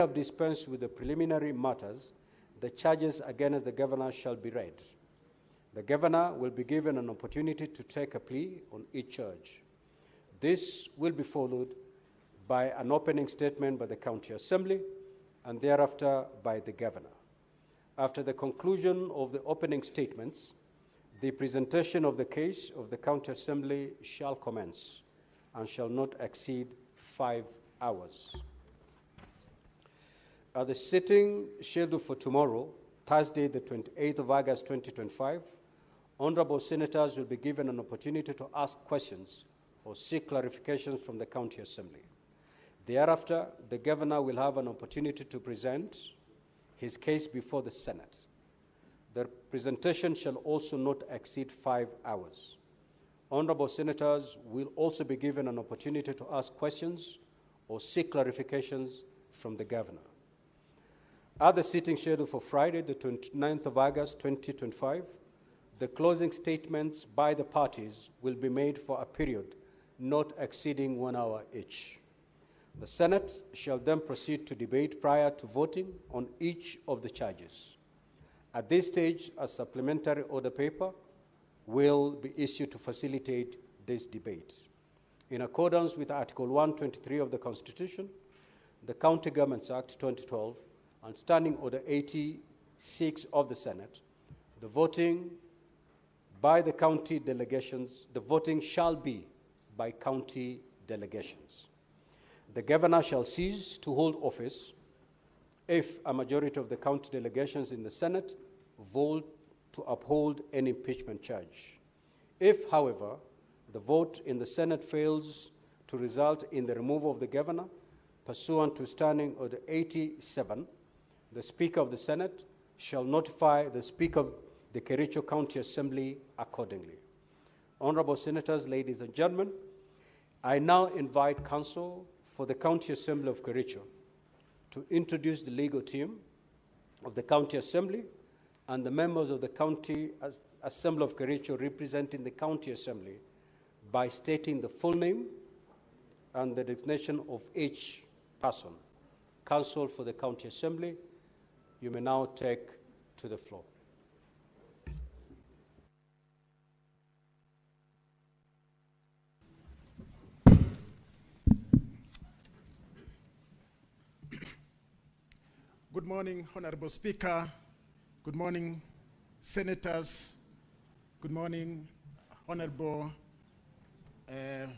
have dispensed with the preliminary matters, the charges against the governor shall be read. The governor will be given an opportunity to take a plea on each charge. This will be followed by an opening statement by the County Assembly and thereafter by the governor. After the conclusion of the opening statements, the presentation of the case of the County Assembly shall commence and shall not exceed 5 hours. At the sitting scheduled for tomorrow, Thursday, the 28th of August, 2025, honorable senators will be given an opportunity to ask questions or seek clarifications from the County Assembly. Thereafter, the governor will have an opportunity to present his case before the Senate. The presentation shall also not exceed 5 hours. Honorable senators will also be given an opportunity to ask questions or seek clarifications from the governor. At the sitting scheduled for Friday, the 29th of August, 2025, the closing statements by the parties will be made for a period not exceeding 1 hour each. The Senate shall then proceed to debate prior to voting on each of the charges. At this stage, a supplementary order paper will be issued to facilitate this debate. In accordance with Article 123 of the Constitution, the County Governments Act 2012, and Standing Order 86 of the Senate, the voting by the county delegations, the voting shall be by county delegations. The governor shall cease to hold office if a majority of the county delegations in the Senate vote to uphold an impeachment charge. If, however, the vote in the Senate fails to result in the removal of the governor, pursuant to Standing Order 87, the Speaker of the Senate shall notify the Speaker of the Kericho County Assembly accordingly. Honorable Senators, ladies and gentlemen, I now invite counsel for the County Assembly of Kericho to introduce the legal team of the County Assembly and the members of the County Assembly of Kericho representing the County Assembly by stating the full name and the designation of each person. Counsel for the County Assembly, you may now take to the floor. Good morning, Honorable Speaker. Good morning, Senators. Good morning, Honorable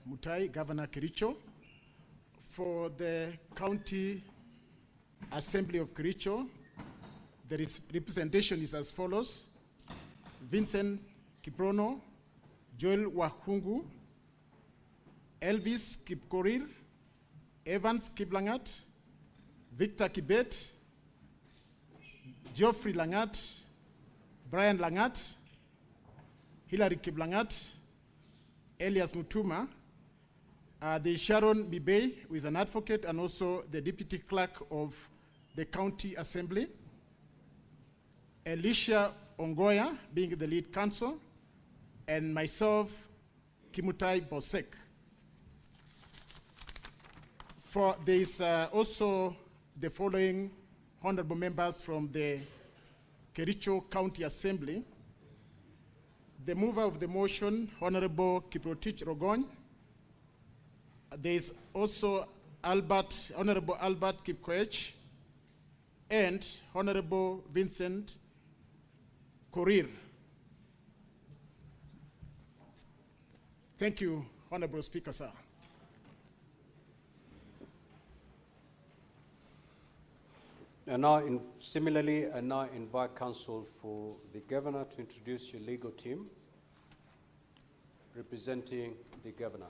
Mutai, Governor Kericho. For the County Assembly of Kericho, the representation is as follows: Vincent Kiprono, Joel Wahungu, Elvis Kipkorir, Evans Kiblangat, Victor Kibet, Geoffrey Langat, Brian Langat, Hilary Kiblangat, Elias Mutuma, the Sharon Mibey, who is an advocate and also the Deputy Clerk of the County Assembly, Elisha Ongoya, being the lead counsel, and myself, Kimutai Bosek. There is also the following honorable members from the Kericho County Assembly. The mover of the motion, Honorable Kiprotich Rogony. There is also Honorable Albert Kipkoech and Honorable Vincent Korir. Thank you, Honorable Speaker, sir. And now, similarly, I now invite counsel for the governor to introduce your legal team representing the governor.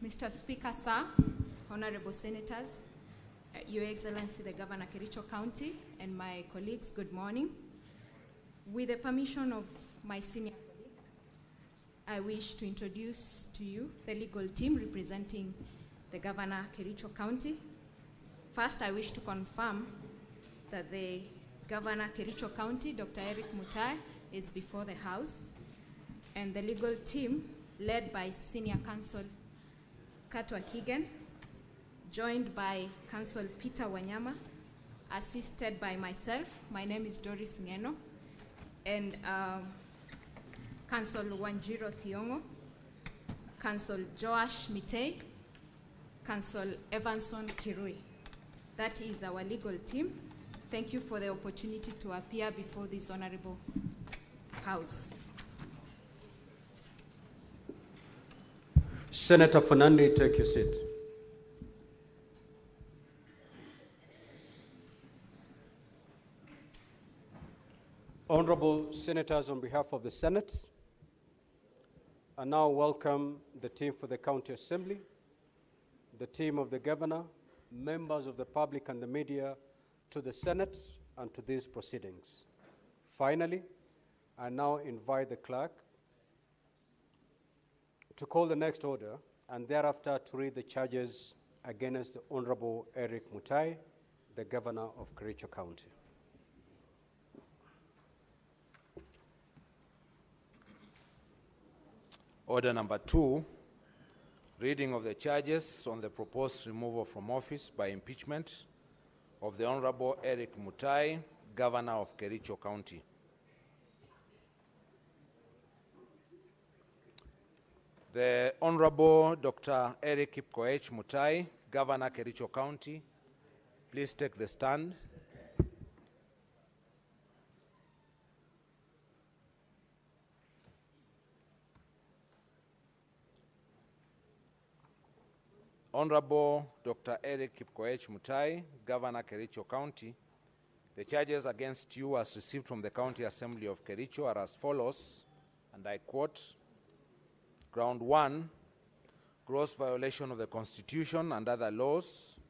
Mr. Speaker, sir, honorable senators, Your Excellency the Governor Kericho County, and my colleagues, good morning. With the permission of my senior colleague, I wish to introduce to you the legal team representing the Governor, Kericho County. First, I wish to confirm that the Governor, Kericho County, Dr. Erick Mutai, is before the House, and the legal team, led by Senior Counsel Katwa Kigen, joined by Counsel Peter Wanyama, assisted by myself. My name is Doris Ngeno, and Counsel Wanjiro Thiongo, Counsel Joash Mitei, Counsel Evanson Kirui. That is our legal team. Thank you for the opportunity to appear before this honorable House. Senator Fernandi, take your seat. Honorable Senators, on behalf of the Senate, I now welcome the team for the County Assembly, the team of the Governor, members of the public and the media, to the Senate and to these proceedings. Finally, I now invite the clerk to call the next order and thereafter to read the charges against the Honorable Erick Mutai, the Governor of Kericho County. Order number 2, reading of the charges on the proposed removal from office by impeachment of the Honorable Erick Mutai, Governor of Kericho County. The Honorable Dr. Erick Kipkoech Mutai, Governor Kericho County, please take the stand. Honorable Dr. Erick Kipkoech Mutai, Governor Kericho County, the charges against you as received from the County Assembly of Kericho are as follows, and I quote, Ground 1, gross violation of the Constitution and other laws,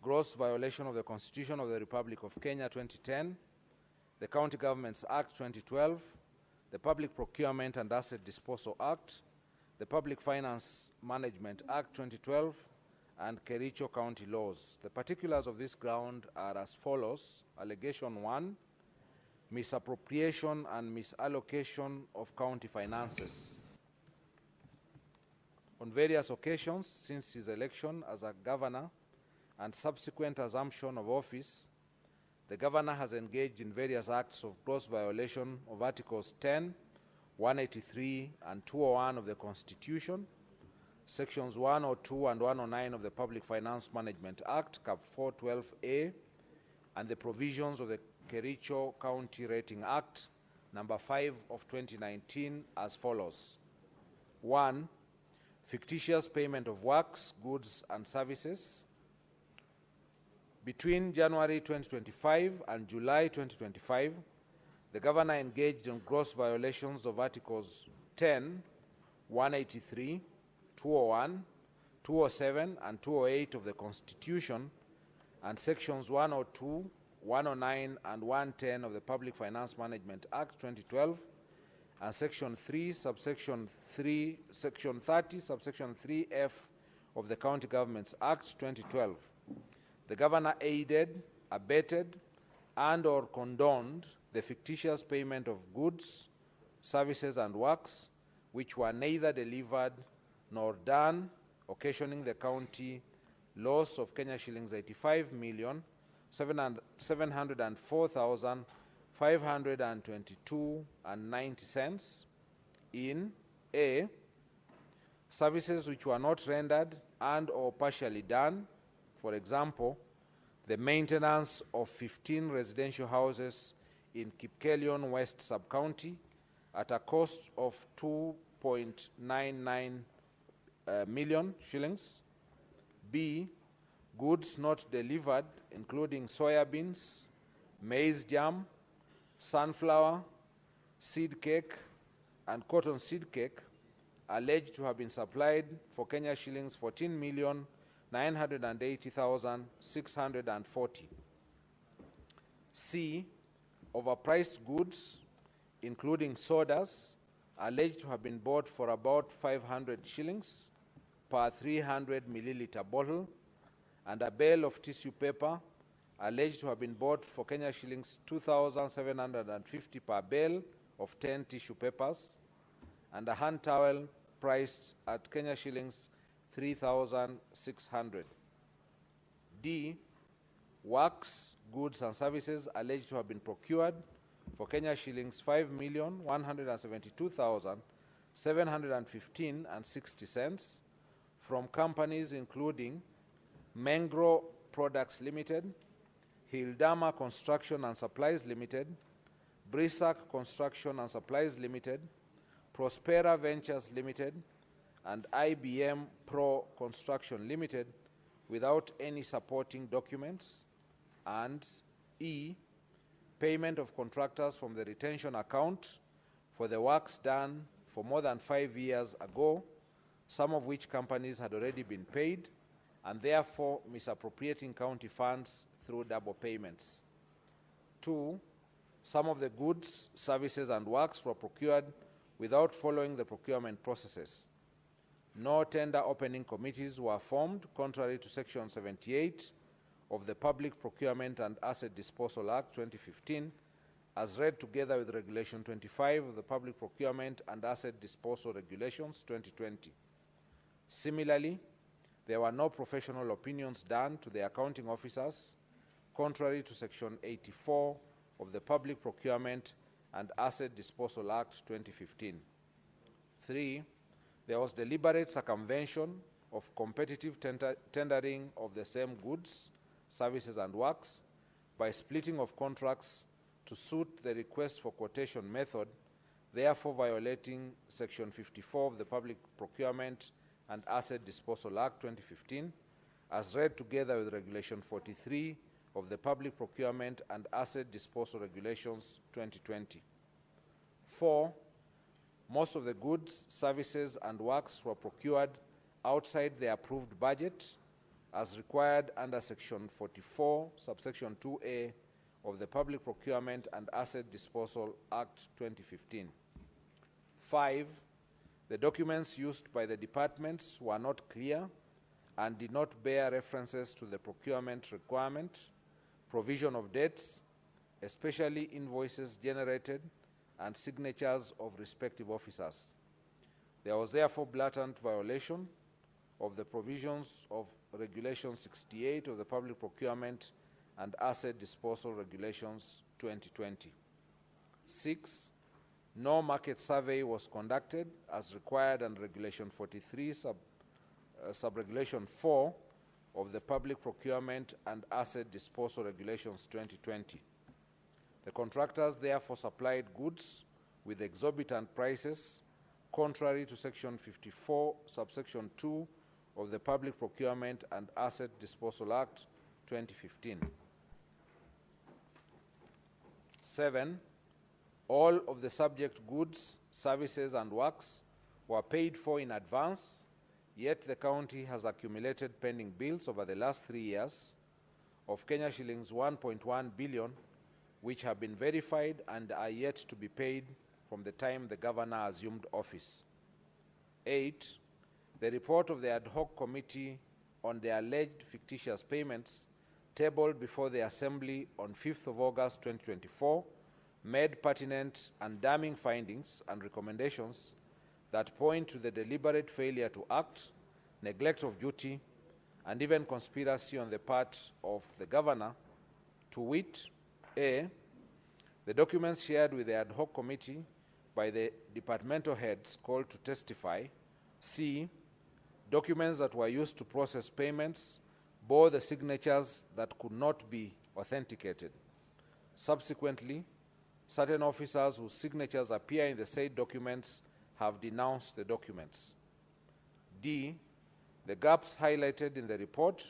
gross violation of the Constitution of the Republic of Kenya 2010, the County Governments Act 2012, the Public Procurement and Asset Disposal Act, the Public Finance Management Act 2012, and Kericho County laws. The particulars of this ground are as follows. Allegation 1, misappropriation and misallocation of county finances. On various occasions since his election as a governor and subsequent assumption of office, the governor has engaged in various acts of gross violation of Articles 10, 183 and 201 of the Constitution, Sections 102 and 109 of the Public Finance Management Act, Cap 412A, and the provisions of the Kericho County Rating Act, number 5 of 2019, as follows. 1, fictitious payment of works, goods, and services. Between January 2025 and July 2025, the governor engaged in gross violations of Articles 10, 183, 201, 207, and 208 of the Constitution, and Sections 102, 109, and 110 of the Public Finance Management Act 2012, and Section 3, Subsection 3, Section 30, Subsection 3F of the County Governments Act 2012. The governor aided, abetted, and or condoned the fictitious payment of goods, services, and works which were neither delivered nor done, occasioning the county loss of Kenya shillings 85,704,522.90 in A, services which were not rendered and or partially done, for example, the maintenance of 15 residential houses in Kipkelion West Sub-County at a cost of 2.99 million shillings. B, goods not delivered, including soybeans, maize jam, sunflower, seed cake, and cotton seed cake, alleged to have been supplied for Kenya shillings 14,980,640. C, overpriced goods including sodas, alleged to have been bought for about 500 shillings per 300 milliliter bottle, and a bale of tissue paper alleged to have been bought for Kenya shillings 2,750 per bale of 10 tissue papers, and a hand towel priced at Kenya shillings 3,600. D. Works, goods and services alleged to have been procured for Kenya shillings 5,172,715 and 60 cents from companies including Mengro Products Limited, Hildama Construction and Supplies Limited, Brisac Construction and Supplies Limited, Prospera Ventures Limited, and IBM Pro Construction Limited without any supporting documents, and E. Payment of contractors from the retention account for the works done for more than 5 years ago, some of which companies had already been paid, and therefore misappropriating county funds through double payments. 2. Some of the goods, services, and works were procured without following the procurement processes. No tender opening committees were formed, contrary to Section 78 of the Public Procurement and Asset Disposal Act 2015, as read together with Regulation 25 of the Public Procurement and Asset Disposal Regulations 2020. Similarly, there were no professional opinions done to the accounting officers, contrary to Section 84 of the Public Procurement and Asset Disposal Act 2015. 3. There was deliberate circumvention of competitive tendering of the same goods, services, and works by splitting of contracts to suit the request for quotation method, therefore violating Section 54 of the Public Procurement and Asset Disposal Act 2015, as read together with Regulation 43 of the Public Procurement and Asset Disposal Regulations 2020. 4. Most of the goods, services, and works were procured outside the approved budget as required under Section 44, subsection 2A of the Public Procurement and Asset Disposal Act 2015. 5. The documents used by the departments were not clear and did not bear references to the procurement requirement, provision of dates, especially invoices generated, and signatures of respective officers. There was therefore blatant violation of the provisions of Regulation 68 of the Public Procurement and Asset Disposal Regulations 2020. 6. No market survey was conducted as required under Regulation 43, Sub-Regulation 4 of the Public Procurement and Asset Disposal Regulations 2020. The contractors therefore supplied goods with exorbitant prices, contrary to Section 54, subsection 2 of the Public Procurement and Asset Disposal Act 2015. 7. All of the subject goods, services, and works were paid for in advance, yet the county has accumulated pending bills over the last 3 years of Kenya shillings 1.1 billion, which have been verified and are yet to be paid from the time the governor assumed office. 8. The report of the ad hoc committee on the alleged fictitious payments tabled before the Assembly on 5th of August 2024 made pertinent and damning findings and recommendations that point to the deliberate failure to act, neglect of duty, and even conspiracy on the part of the governor, to wit, A. The documents shared with the ad hoc committee by the departmental heads called to testify. C. Documents that were used to process payments bore the signatures that could not be authenticated. Subsequently, certain officers whose signatures appear in the said documents have denounced the documents. D. The gaps highlighted in the report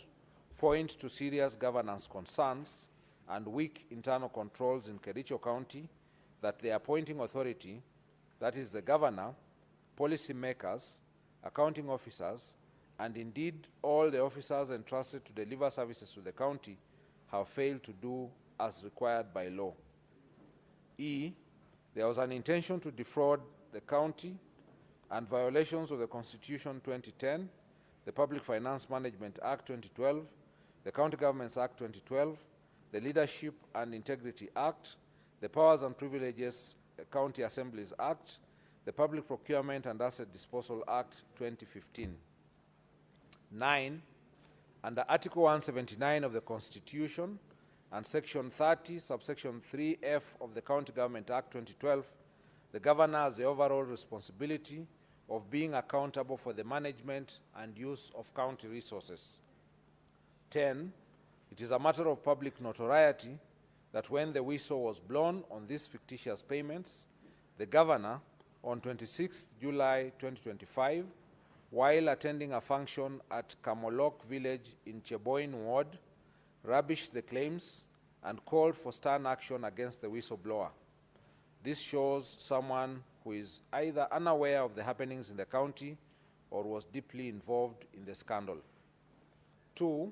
point to serious governance concerns and weak internal controls in Kericho County that the appointing authority, that is the governor, policy makers, accounting officers, and indeed all the officers entrusted to deliver services to the county have failed to do as required by law. E. there was an intention to defraud the county and violations of the Constitution 2010, the Public Finance Management Act 2012, the County Governments Act 2012, the Leadership and Integrity Act, the Powers and Privileges County Assemblies Act, the Public Procurement and Asset Disposal Act 2015. 9. Under Article 179 of the Constitution and Section 30, subsection 3F of the County Government Act 2012, the Governor has the overall responsibility of being accountable for the management and use of county resources. 10. It is a matter of public notoriety that when the whistle was blown on these fictitious payments, the Governor, on 26 July 2025, while attending a function at Kamolok village in Cheboin Ward, rubbished the claims and called for stern action against the whistleblower. This shows someone who is either unaware of the happenings in the county or was deeply involved in the scandal. 2.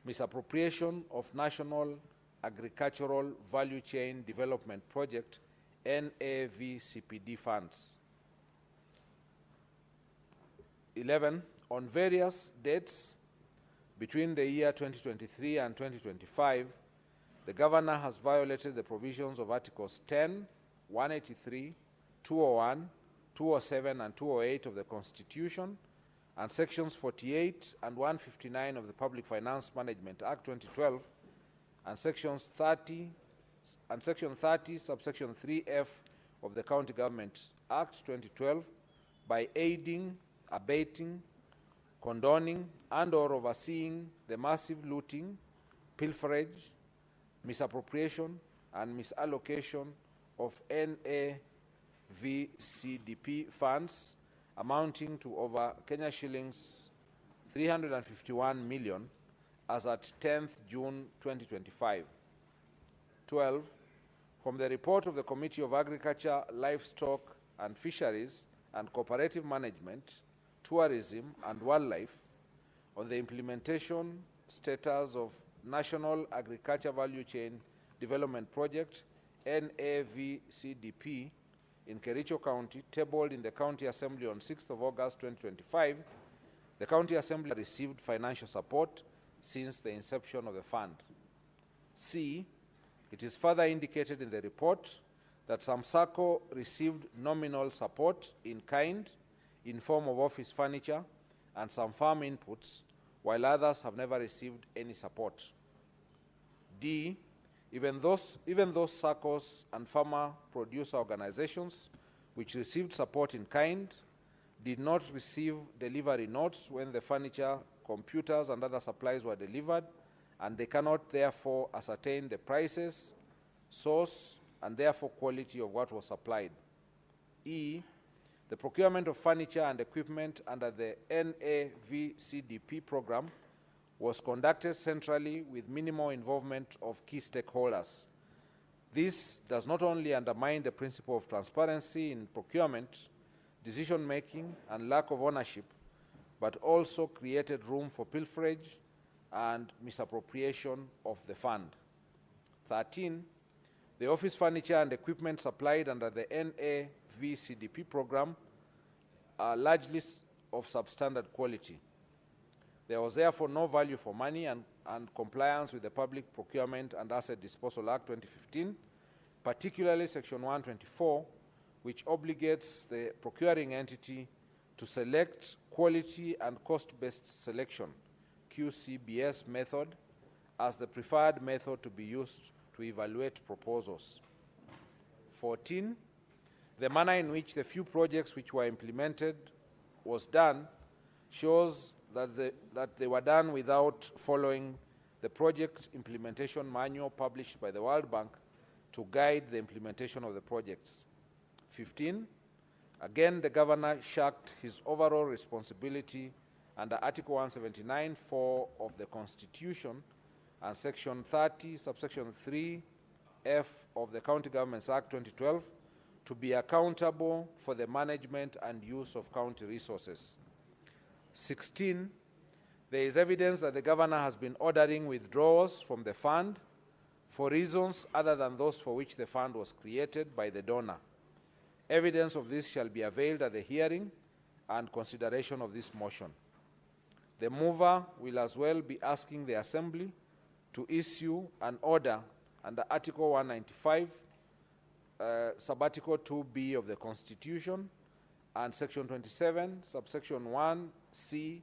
Misappropriation of National Agricultural Value Chain Development Project, NAVCPD funds. 11. On various dates between the year 2023 and 2025, the Governor has violated the provisions of Articles 10, 183, 201, 207, and 208 of the Constitution, and Sections 48 and 159 of the Public Finance Management Act 2012, and Section 30, subsection 3F of the County Government Act 2012, by aiding, abating, condoning, and/or overseeing the massive looting, pilferage, misappropriation, and misallocation of NAVCDP funds amounting to over Kenya shillings 351 million as at 10th June 2025. 12. From the report of the Committee of Agriculture, Livestock and Fisheries and Cooperative Management, Tourism and Wildlife on the implementation status of National Agriculture Value Chain Development Project, NAVCDP, in Kericho County, tabled in the County Assembly on 6th of August 2025, the County Assembly received financial support since the inception of the fund. C. It is further indicated in the report that some SACCO received nominal support in kind in form of office furniture and some farm inputs, while others have never received any support. D. Even those SACCOs and farmer producer organizations which received support in kind did not receive delivery notes when the furniture, computers, and other supplies were delivered, and they cannot therefore ascertain the prices, source, and therefore quality of what was supplied. E. The procurement of furniture and equipment under the NAVCDP program was conducted centrally with minimal involvement of key stakeholders. This does not only undermine the principle of transparency in procurement, decision-making, and lack of ownership, but also created room for pilferage and misappropriation of the fund. 13. The office furniture and equipment supplied under the NAVCDP program are largely of substandard quality. There was therefore no value for money and compliance with the Public Procurement and Asset Disposal Act 2015, particularly Section 124, which obligates the procuring entity to select quality and cost-based selection, QCBS method, as the preferred method to be used to evaluate proposals. 14. The manner in which the few projects which were implemented was done shows that they were done without following the project implementation manual published by the World Bank to guide the implementation of the projects. 15. Again, the Governor shirked his overall responsibility under Article 179(4) of the Constitution and Section 30, subsection 3F of the County Governments Act 2012 to be accountable for the management and use of county resources. 16. There is evidence that the Governor has been ordering withdrawals from the fund for reasons other than those for which the fund was created by the donor. Evidence of this shall be availed at the hearing and consideration of this motion. The mover will as well be asking the Assembly to issue an order under Article 195, Subarticle 2B of the Constitution, and Section 27, Subsection 1C,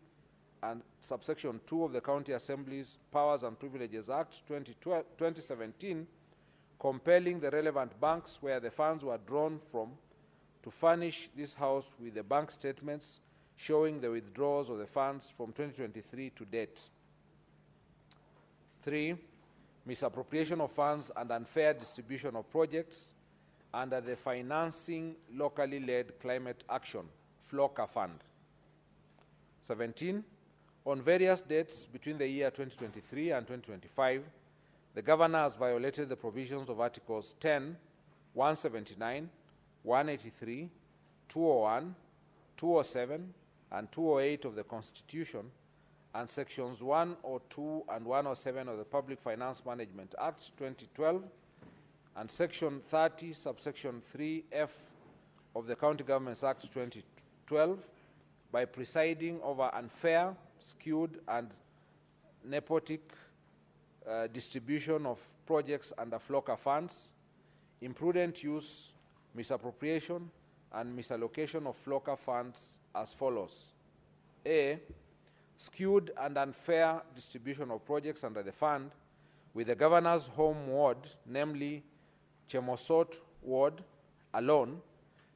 and Subsection 2 of the County Assembly's Powers and Privileges Act 2017, compelling the relevant banks where the funds were drawn from to furnish this House with the bank statements showing the withdrawals of the funds from 2023 to date. 3. Misappropriation of funds and unfair distribution of projects under the Financing Locally Led Climate Action, FLOCA Fund. 17. On various dates between the year 2023 and 2025, the Governor has violated the provisions of Articles 10, 179, 183, 201, 207, and 208 of the Constitution, and Sections 102 and 107 of the Public Finance Management Act 2012, and Section 30, Subsection 3F of the County Governments Act 2012, by presiding over unfair, skewed, and nepotic distribution of projects under FLOCA funds, imprudent use, misappropriation, and misallocation of FLOCA funds as follows. A. Skewed and unfair distribution of projects under the fund, with the Governor's home ward, namely Chemosot ward, alone,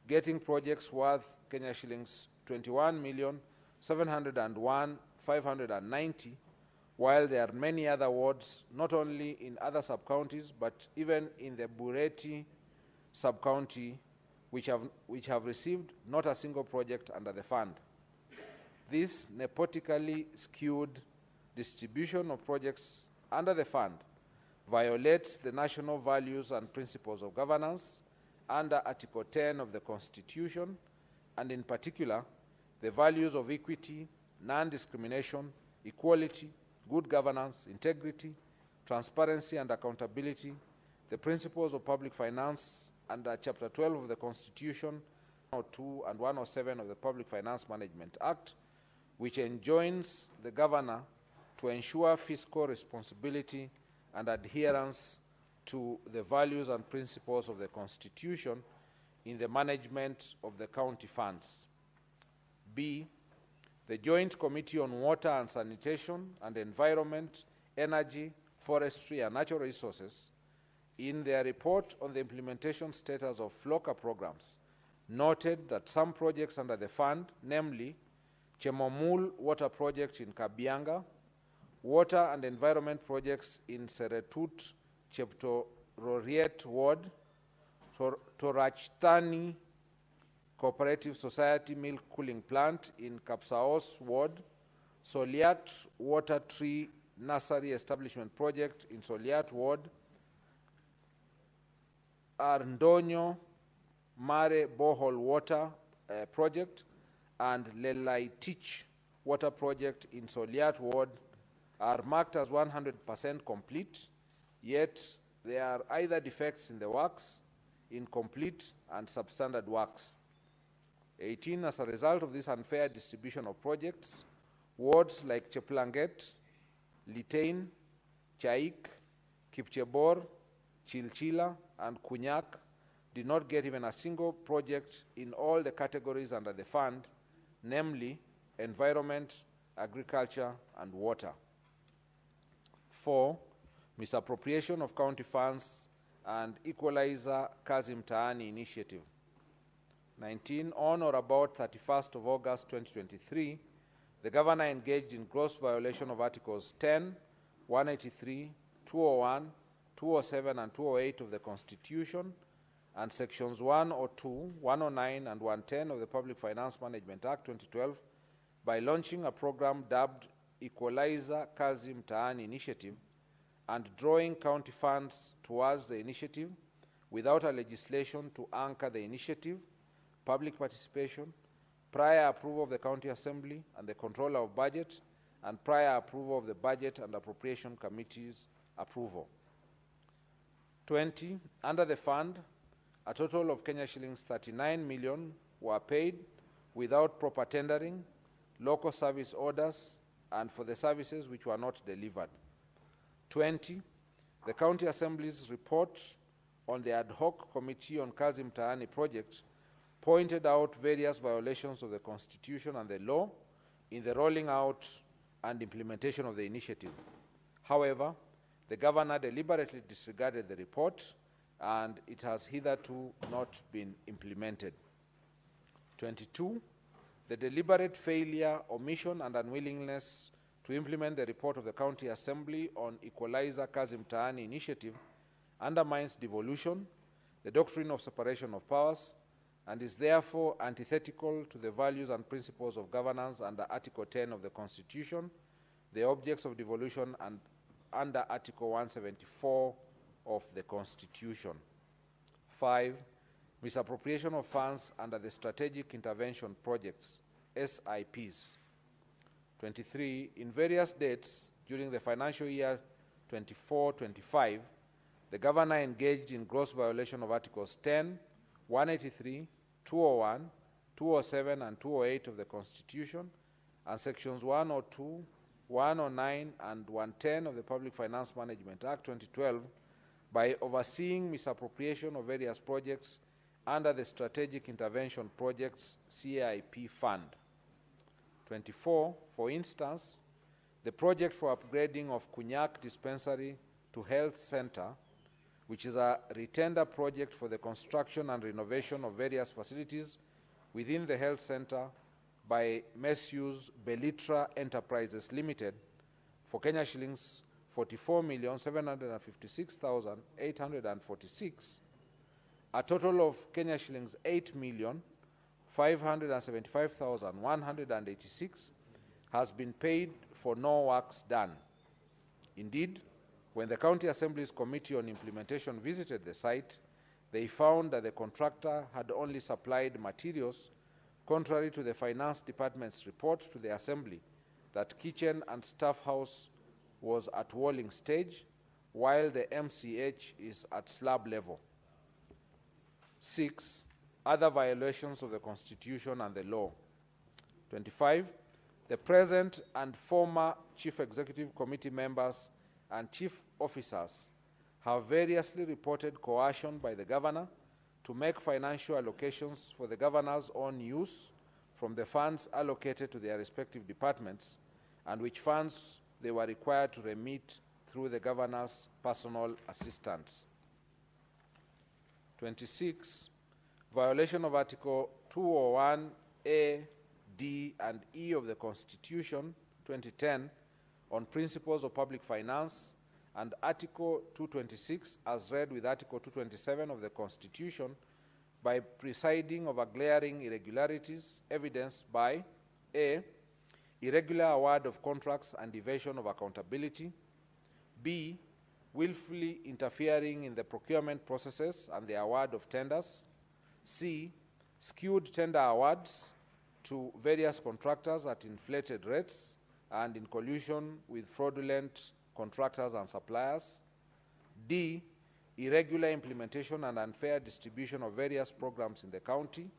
getting projects worth Kenya shillings 21,701,590, while there are many other wards, not only in other sub-counties, but even in the Bureti sub-county, which have received not a single project under the fund. This nepotically skewed distribution of projects under the fund violates the national values and principles of governance under Article 10 of the Constitution, and in particular, the values of equity, non-discrimination, equality, good governance, integrity, transparency, and accountability, the principles of public finance under Chapter 12 of the Constitution, 102 and 107 of the Public Finance Management Act, which enjoins the Governor to ensure fiscal responsibility and adherence to the values and principles of the Constitution in the management of the county funds. B. The Joint Committee on Water and Sanitation and Environment, Energy, Forestry, and Natural Resources, in their report on the implementation status of FLOCA programs, noted that some projects under the fund, namely Chemomul Water Project in Kabianga, water and environment projects in Seretut, Cheptororiet Ward, Torachtani Cooperative Society Milk Cooling Plant in Kapsaos Ward, Soliat Water Tree Nursery Establishment Project in Soliat Ward, Arndonyo Mare Borehole Water Project, and Lelaitich Water Project in Soliat Ward are marked as 100% complete, yet there are either defects in the works, incomplete, and substandard works. 18, as a result of this unfair distribution of projects, wards like Cheplanget, Litain, Chaik, Kipchebor, Chilchila, and Kunyak did not get even a single project in all the categories under the fund, namely environment, agriculture, and water. 4, misappropriation of county funds and Equalizer Kazi Mtaani initiative. 19, on or about 31st of August 2023, the Governor engaged in gross violation of Articles 10, 183, 201, 207, and 208 of the Constitution, and Sections 102, 109, and 110 of the Public Finance Management Act 2012 by launching a program dubbed Equalizer Kazi Mtaani Initiative and drawing county funds towards the initiative without a legislation to anchor the initiative, public participation, prior approval of the County Assembly and the Controller of Budget, and prior approval of the Budget and Appropriation Committee's approval. 20, under the fund, a total of Kenya shillings 39 million were paid without proper tendering, local service orders, and for the services which were not delivered. 20, the County Assembly's report on the ad hoc Committee on Kazi Mtaani project pointed out various violations of the Constitution and the law in the rolling out and implementation of the initiative. However, the Governor deliberately disregarded the report and it has hitherto not been implemented. 22, the deliberate failure, omission, and unwillingness to implement the report of the County Assembly on Equalizer Kazi Mtaani initiative undermines devolution, the doctrine of separation of powers, and is therefore antithetical to the values and principles of governance under Article 10 of the Constitution, the objects of devolution, and under Article 174 of the Constitution. 5, misappropriation of funds under the Strategic Intervention Projects, SIPs. 23, in various dates during the financial year 24-25, the Governor engaged in gross violation of Articles 10, 183, 201, 207, and 208 of the Constitution, and Sections 102, 109, and 110 of the Public Finance Management Act 2012 by overseeing misappropriation of various projects under the Strategic Intervention Projects CIP Fund. 24, for instance, the project for upgrading of Kunyak Dispensary to Health Center, which is a retender project for the construction and renovation of various facilities within the health center by Messrs. Belitra Enterprises Limited for Kenya shillings 44,756,846, a total of Kenya shillings 8,575,186 has been paid for no works done. Indeed, when the County Assembly's Committee on Implementation visited the site, they found that the contractor had only supplied materials, contrary to the Finance Department's report to the Assembly that kitchen and staff house was at walling stage, while the MCH is at slab level. 6, other violations of the Constitution and the law. 25, the present and former Chief Executive Committee members and chief officers have variously reported coercion by the Governor to make financial allocations for the Governor's own use from the funds allocated to their respective departments, and which funds they were required to remit through the Governor's personal assistants. 26, violation of Article 201A, D, and E of the Constitution 2010 on principles of public finance, and Article 226 as read with Article 227 of the Constitution by presiding over glaring irregularities evidenced by A, irregular award of contracts and evasion of accountability, B, willfully interfering in the procurement processes and the award of tenders, C, skewed tender awards to various contractors at inflated rates and in collusion with fraudulent contractors and suppliers, D, irregular implementation and unfair distribution of various programs in the county,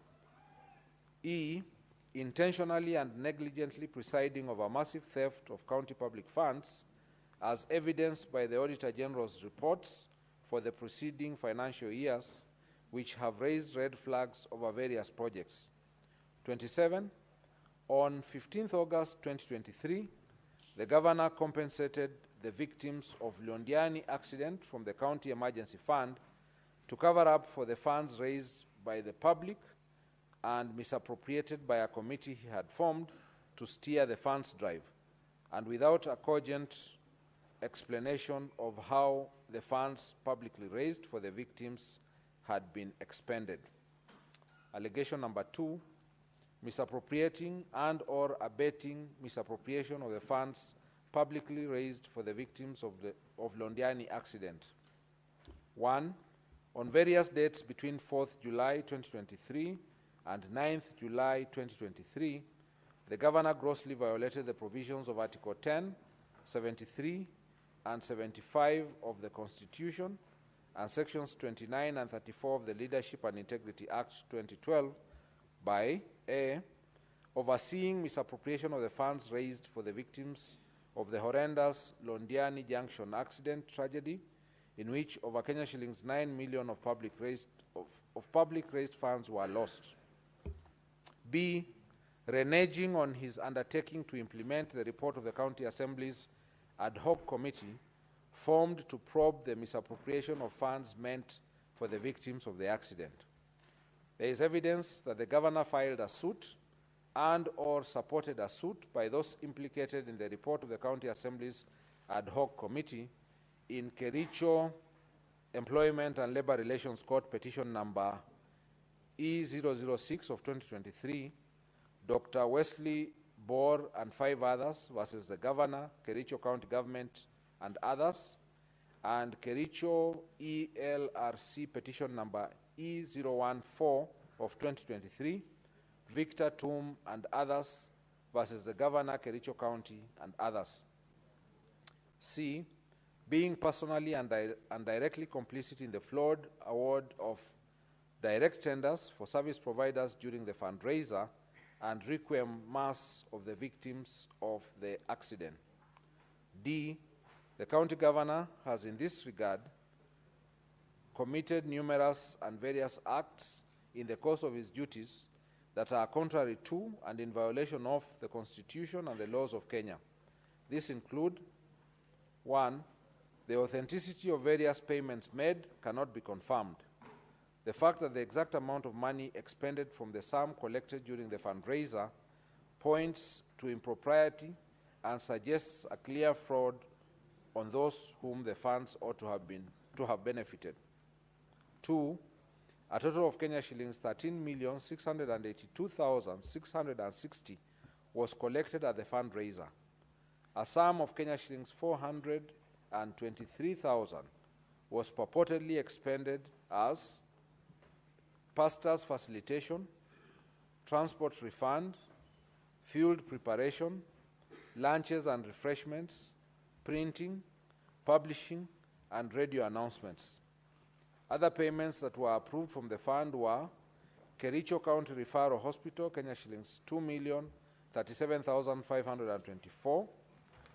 E, intentionally and negligently presiding over massive theft of county public funds as evidenced by the Auditor General's reports for the preceding financial years, which have raised red flags over various projects. 27, on 15th August 2023, the Governor compensated the victims of Londiani accident from the County Emergency Fund to cover up for the funds raised by the public and misappropriated by a committee he had formed to steer the funds drive, and without a cogent explanation of how the funds publicly raised for the victims had been expended. Allegation number 2, misappropriating and or abetting misappropriation of the funds publicly raised for the victims of Londiani accident. 1, on various dates between 4th July 2023 and 9th July 2023, the Governor grossly violated the provisions of Article 10, 73, and 75 of the Constitution and Sections 29 and 34 of the Leadership and Integrity Act 2012 by A, overseeing misappropriation of the funds raised for the victims of the horrendous Londiani Junction accident tragedy, in which over Kenya shillings 9 million of public raised funds were lost. B, reneging on his undertaking to implement the report of the County Assembly's ad hoc committee formed to probe the misappropriation of funds meant for the victims of the accident. There is evidence that the governor filed a suit and or supported a suit by those implicated in the report of the County Assembly's ad hoc committee in Kericho Employment and Labor Relations Court petition number E006 of 2023, Dr. Wesley Bohr and 5 others versus the governor, Kericho County Government and others, and Kericho ELRC petition number E014 of 2023, Victor Tum and others versus the governor, Kericho County and others. C, being personally and directly complicit in the flawed award of direct tenders for service providers during the fundraiser and requiem mass of the victims of the accident. D, the county governor has in this regard committed numerous and various acts in the course of his duties that are contrary to and in violation of the Constitution and the laws of Kenya. These include: 1, the authenticity of various payments made cannot be confirmed. The fact that the exact amount of money expended from the sum collected during the fundraiser points to impropriety and suggests a clear fraud on those whom the funds ought to have benefited. 2, a total of Kenya shillings 13,682,660 was collected at the fundraiser. A sum of Kenya shillings 423,000 was purportedly expended as pastor's facilitation, transport refund, field preparation, lunches and refreshments, printing, publishing, and radio announcements. Other payments that were approved from the fund were Kericho County Referral Hospital, Kenya shillings 2,037,524,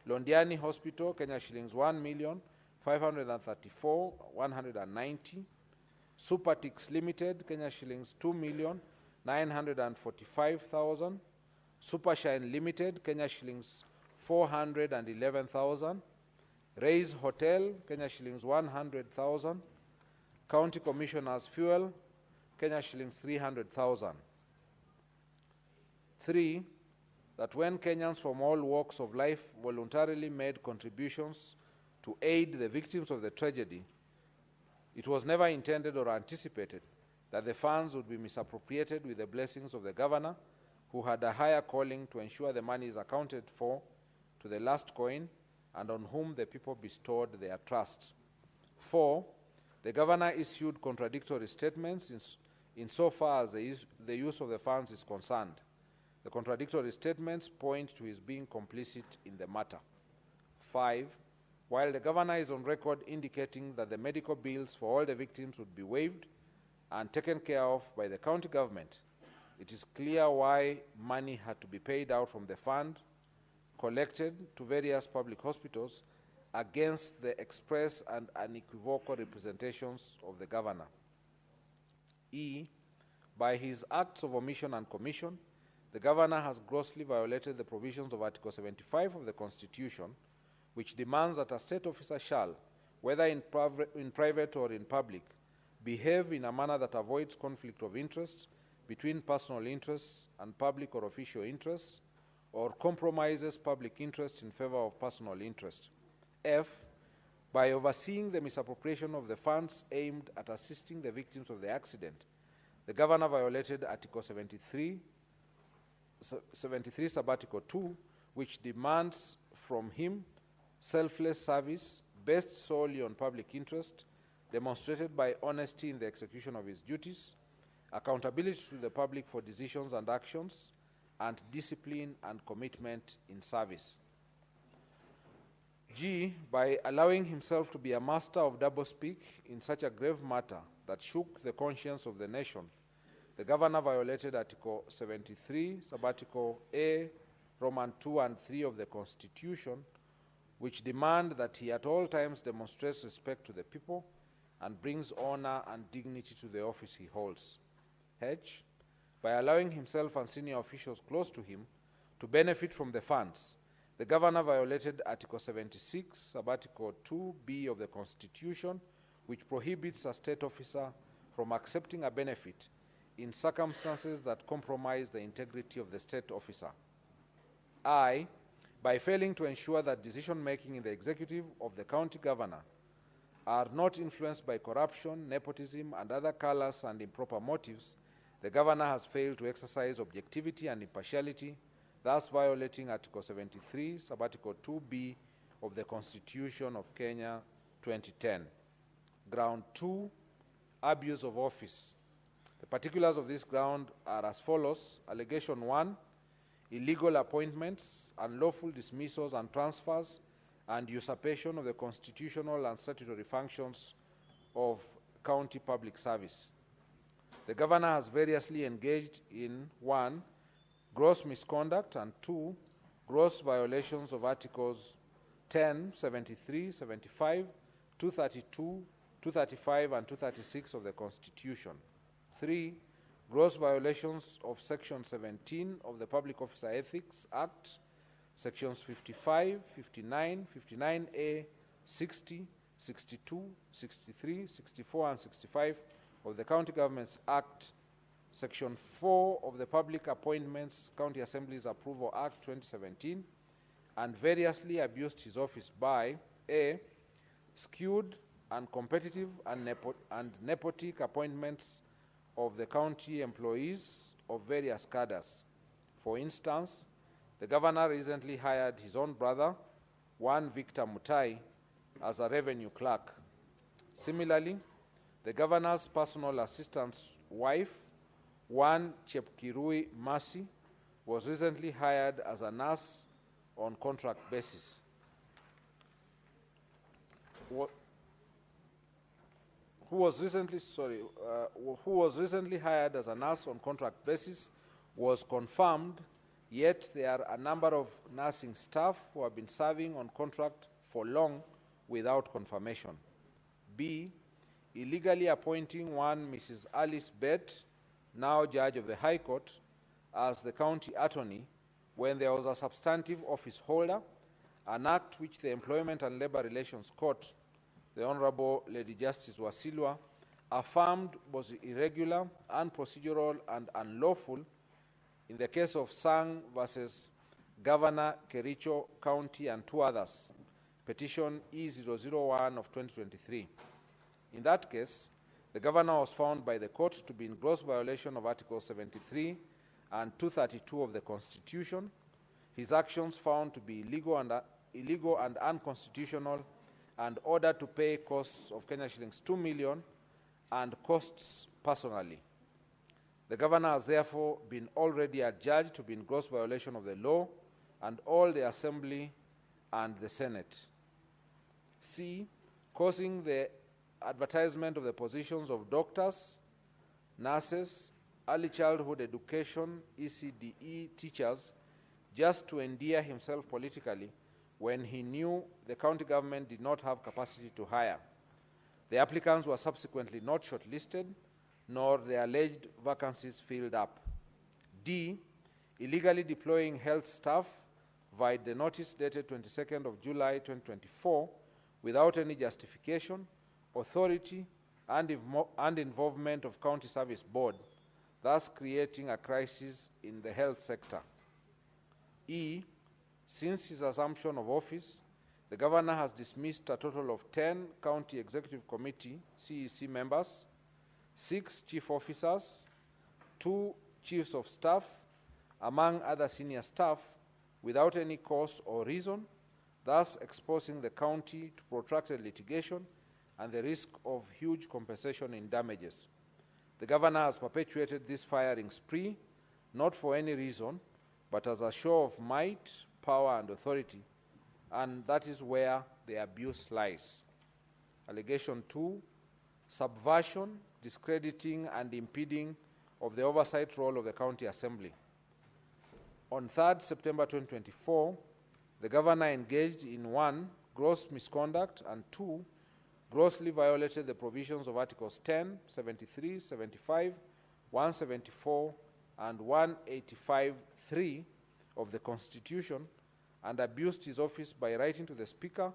Londiani Hospital, Kenya shillings 1,534,190, Supertix Limited, Kenya shillings 2,945,000, Supershine Limited, Kenya shillings 411,000, Raise Hotel, Kenya shillings 100,000, County Commissioner's Fuel, Kenya shillings 300,000. 3, that when Kenyans from all walks of life voluntarily made contributions to aid the victims of the tragedy, it was never intended or anticipated that the funds would be misappropriated with the blessings of the governor, who had a higher calling to ensure the money is accounted for to the last coin and on whom the people bestowed their trust. 4, the governor issued contradictory statements insofar as the use of the funds is concerned. The contradictory statements point to his being complicit in the matter. 5, while the governor is on record indicating that the medical bills for all the victims would be waived and taken care of by the county government, it is clear why money had to be paid out from the fund collected to various public hospitals against the express and unequivocal representations of the governor. E, by his acts of omission and commission, the governor has grossly violated the provisions of Article 75 of the Constitution, which demands that a state officer shall, whether in private or in public, behave in a manner that avoids conflict of interest between personal interests and public or official interests, or compromises public interest in favor of personal interest. F, by overseeing the misappropriation of the funds aimed at assisting the victims of the accident, the governor violated Article 73 sub-article 2, which demands from him selfless service based solely on public interest, demonstrated by honesty in the execution of his duties, accountability to the public for decisions and actions, and discipline and commitment in service. G, by allowing himself to be a master of doublespeak in such a grave matter that shook the conscience of the nation, the governor violated Article 73, Subarticle A, Roman 2 and 3 of the Constitution, which demand that he at all times demonstrates respect to the people and brings honor and dignity to the office he holds. H, by allowing himself and senior officials close to him to benefit from the funds, the governor violated Article 76, Subarticle 2B of the Constitution, which prohibits a state officer from accepting a benefit in circumstances that compromise the integrity of the state officer. I, by failing to ensure that decision-making in the executive of the county governor are not influenced by corruption, nepotism, and other callous and improper motives, the governor has failed to exercise objectivity and impartiality, thus violating Article 73, Subarticle 2B of the Constitution of Kenya 2010. Ground 2, abuse of office. The particulars of this ground are as follows. Allegation 1, illegal appointments, unlawful dismissals and transfers, and usurpation of the constitutional and statutory functions of county public service. The governor has variously engaged in 1, gross misconduct, and 2, gross violations of Articles 10, 73, 75, 232, 235, and 236 of the Constitution. 3, gross violations of Section 17 of the Public Officer Ethics Act, Sections 55, 59, 59A, 60, 62, 63, 64, and 65 of the County Governments Act, Section 4 of the Public Appointments County Assemblies Approval Act 2017, and variously abused his office by A, skewed, uncompetitive, and nepotic appointments of the county employees of various cadres. For instance, the governor recently hired his own brother, one Victor Mutai, as a revenue clerk. Similarly, the governor's personal assistant's wife, one Chepkirui Mercy, was recently hired as a nurse on contract basis. Who was recently hired as a nurse on contract basis was confirmed, yet there are a number of nursing staff who have been serving on contract for long without confirmation. B, illegally appointing one Mrs. Alice Bett, now Judge of the High Court, as the county attorney when there was a substantive office holder, an act which the Employment and Labor Relations Court, the Honorable Lady Justice Wasilwa, affirmed was irregular, unprocedural, and unlawful in the case of Sang versus Governor Kericho County and 2 others, petition E001 of 2023. In that case, the governor was found by the court to be in gross violation of Article 73 and 232 of the Constitution, his actions found to be illegal and unconstitutional, and ordered to pay costs of Kenya shillings 2 million and costs personally. The governor has therefore been already adjudged to be in gross violation of the law and all the Assembly and the Senate. C, causing the advertisement of the positions of doctors, nurses, early childhood education, ECDE teachers, just to endear himself politically when he knew the county government did not have capacity to hire. The applicants were subsequently not shortlisted, nor the alleged vacancies filled up. D, illegally deploying health staff via the notice dated 22nd of July 2024 without any justification, authority, and involvement of County Service Board, thus creating a crisis in the health sector. E, since his assumption of office, the governor has dismissed a total of 10 County Executive Committee CEC members, 6 chief officers, 2 chiefs of staff, among other senior staff, without any cause or reason, thus exposing the county to protracted litigation and the risk of huge compensation in damages. The governor has perpetuated this firing spree, not for any reason, but as a show of might, power, and authority, and that is where the abuse lies. Allegation 2, subversion, discrediting, and impeding of the oversight role of the County Assembly. On 3rd September 2024, the governor engaged in 1, gross misconduct, and 2, grossly violated the provisions of Articles 10, 73, 75, 174, and 185(3) of the Constitution, and abused his office by writing to the Speaker,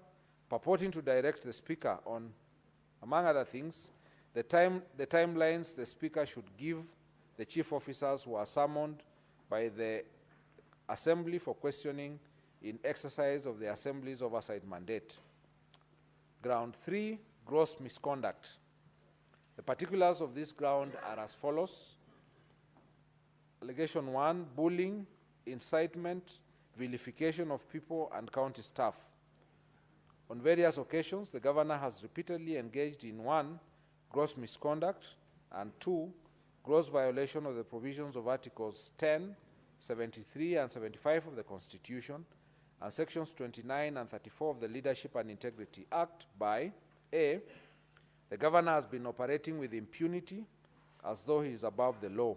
purporting to direct the Speaker on, among other things, the timelines the Speaker should give the chief officers who are summoned by the Assembly for questioning in exercise of the Assembly's oversight mandate. Ground 3, gross misconduct. The particulars of this ground are as follows. Allegation 1, bullying, incitement, vilification of people and county staff. On various occasions, the governor has repeatedly engaged in 1, gross misconduct, and 2, gross violation of the provisions of Articles 10, 73, and 75 of the Constitution, and Sections 29 and 34 of the Leadership and Integrity Act by A, the governor has been operating with impunity as though he is above the law.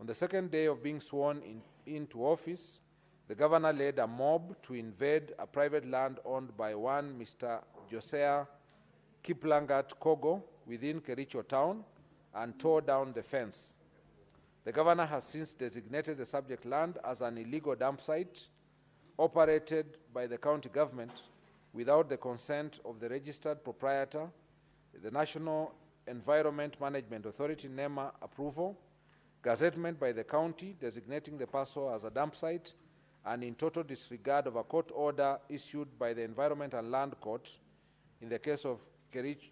On the second day of being sworn into office, the governor led a mob to invade a private land owned by one Mr. Josiah Kiplangat Kogo within Kericho town and tore down the fence. The governor has since designated the subject land as an illegal dump site operated by the county government without the consent of the registered proprietor, the National Environment Management Authority NEMA approval, gazettement by the county designating the parcel as a dump site, and in total disregard of a court order issued by the Environment and Land Court in the case of Kericho,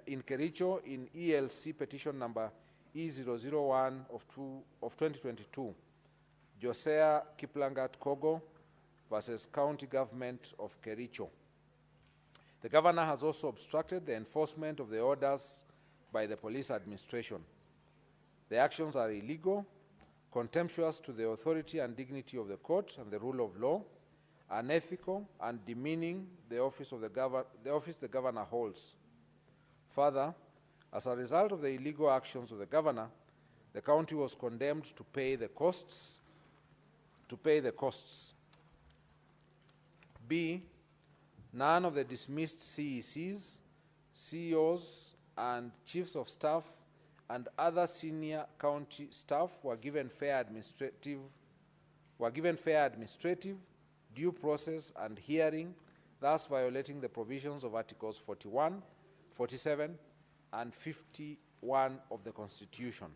in Kericho in ELC petition number E001 of 2022, Josiah Kiplangat Kogo versus County Government of Kericho. The governor has also obstructed the enforcement of the orders by the police administration. The actions are illegal, contemptuous to the authority and dignity of the court and the rule of law, unethical, and demeaning the office the governor holds. Further, as a result of the illegal actions of the governor, the county was condemned to pay the costs. B, none of the dismissed CECs, CEOs, and chiefs of staff and other senior county staff were given fair administrative, due process, and hearing, thus violating the provisions of Articles 41, 47, and 51 of the Constitution.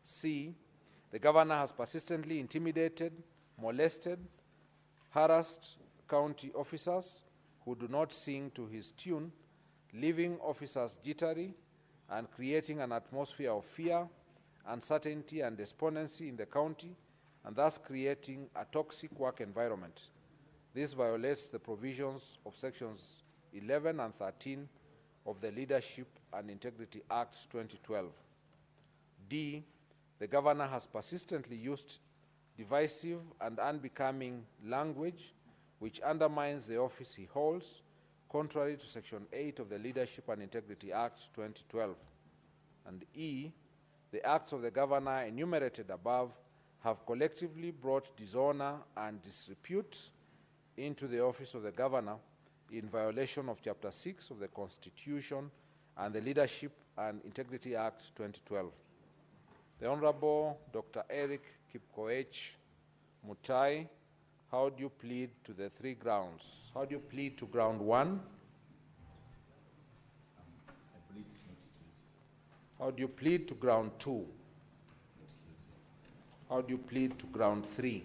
C, the governor has persistently intimidated, molested, harassed county officers who do not sing to his tune, leaving officers jittery and creating an atmosphere of fear, uncertainty, and despondency in the county, and thus creating a toxic work environment. This violates the provisions of Sections 11 and 13 of the Leadership and Integrity Act 2012. D, the governor has persistently used divisive and unbecoming language which undermines the office he holds, contrary to Section 8 of the Leadership and Integrity Act 2012. And E, the acts of the governor enumerated above have collectively brought dishonor and disrepute into the office of the governor in violation of Chapter 6 of the Constitution and the Leadership and Integrity Act 2012. The Honorable Dr. Erick Kipkoech Mutai, how do you plead to the three grounds? How do you plead to ground 1? How do you plead to ground 2? How do you plead to ground 3?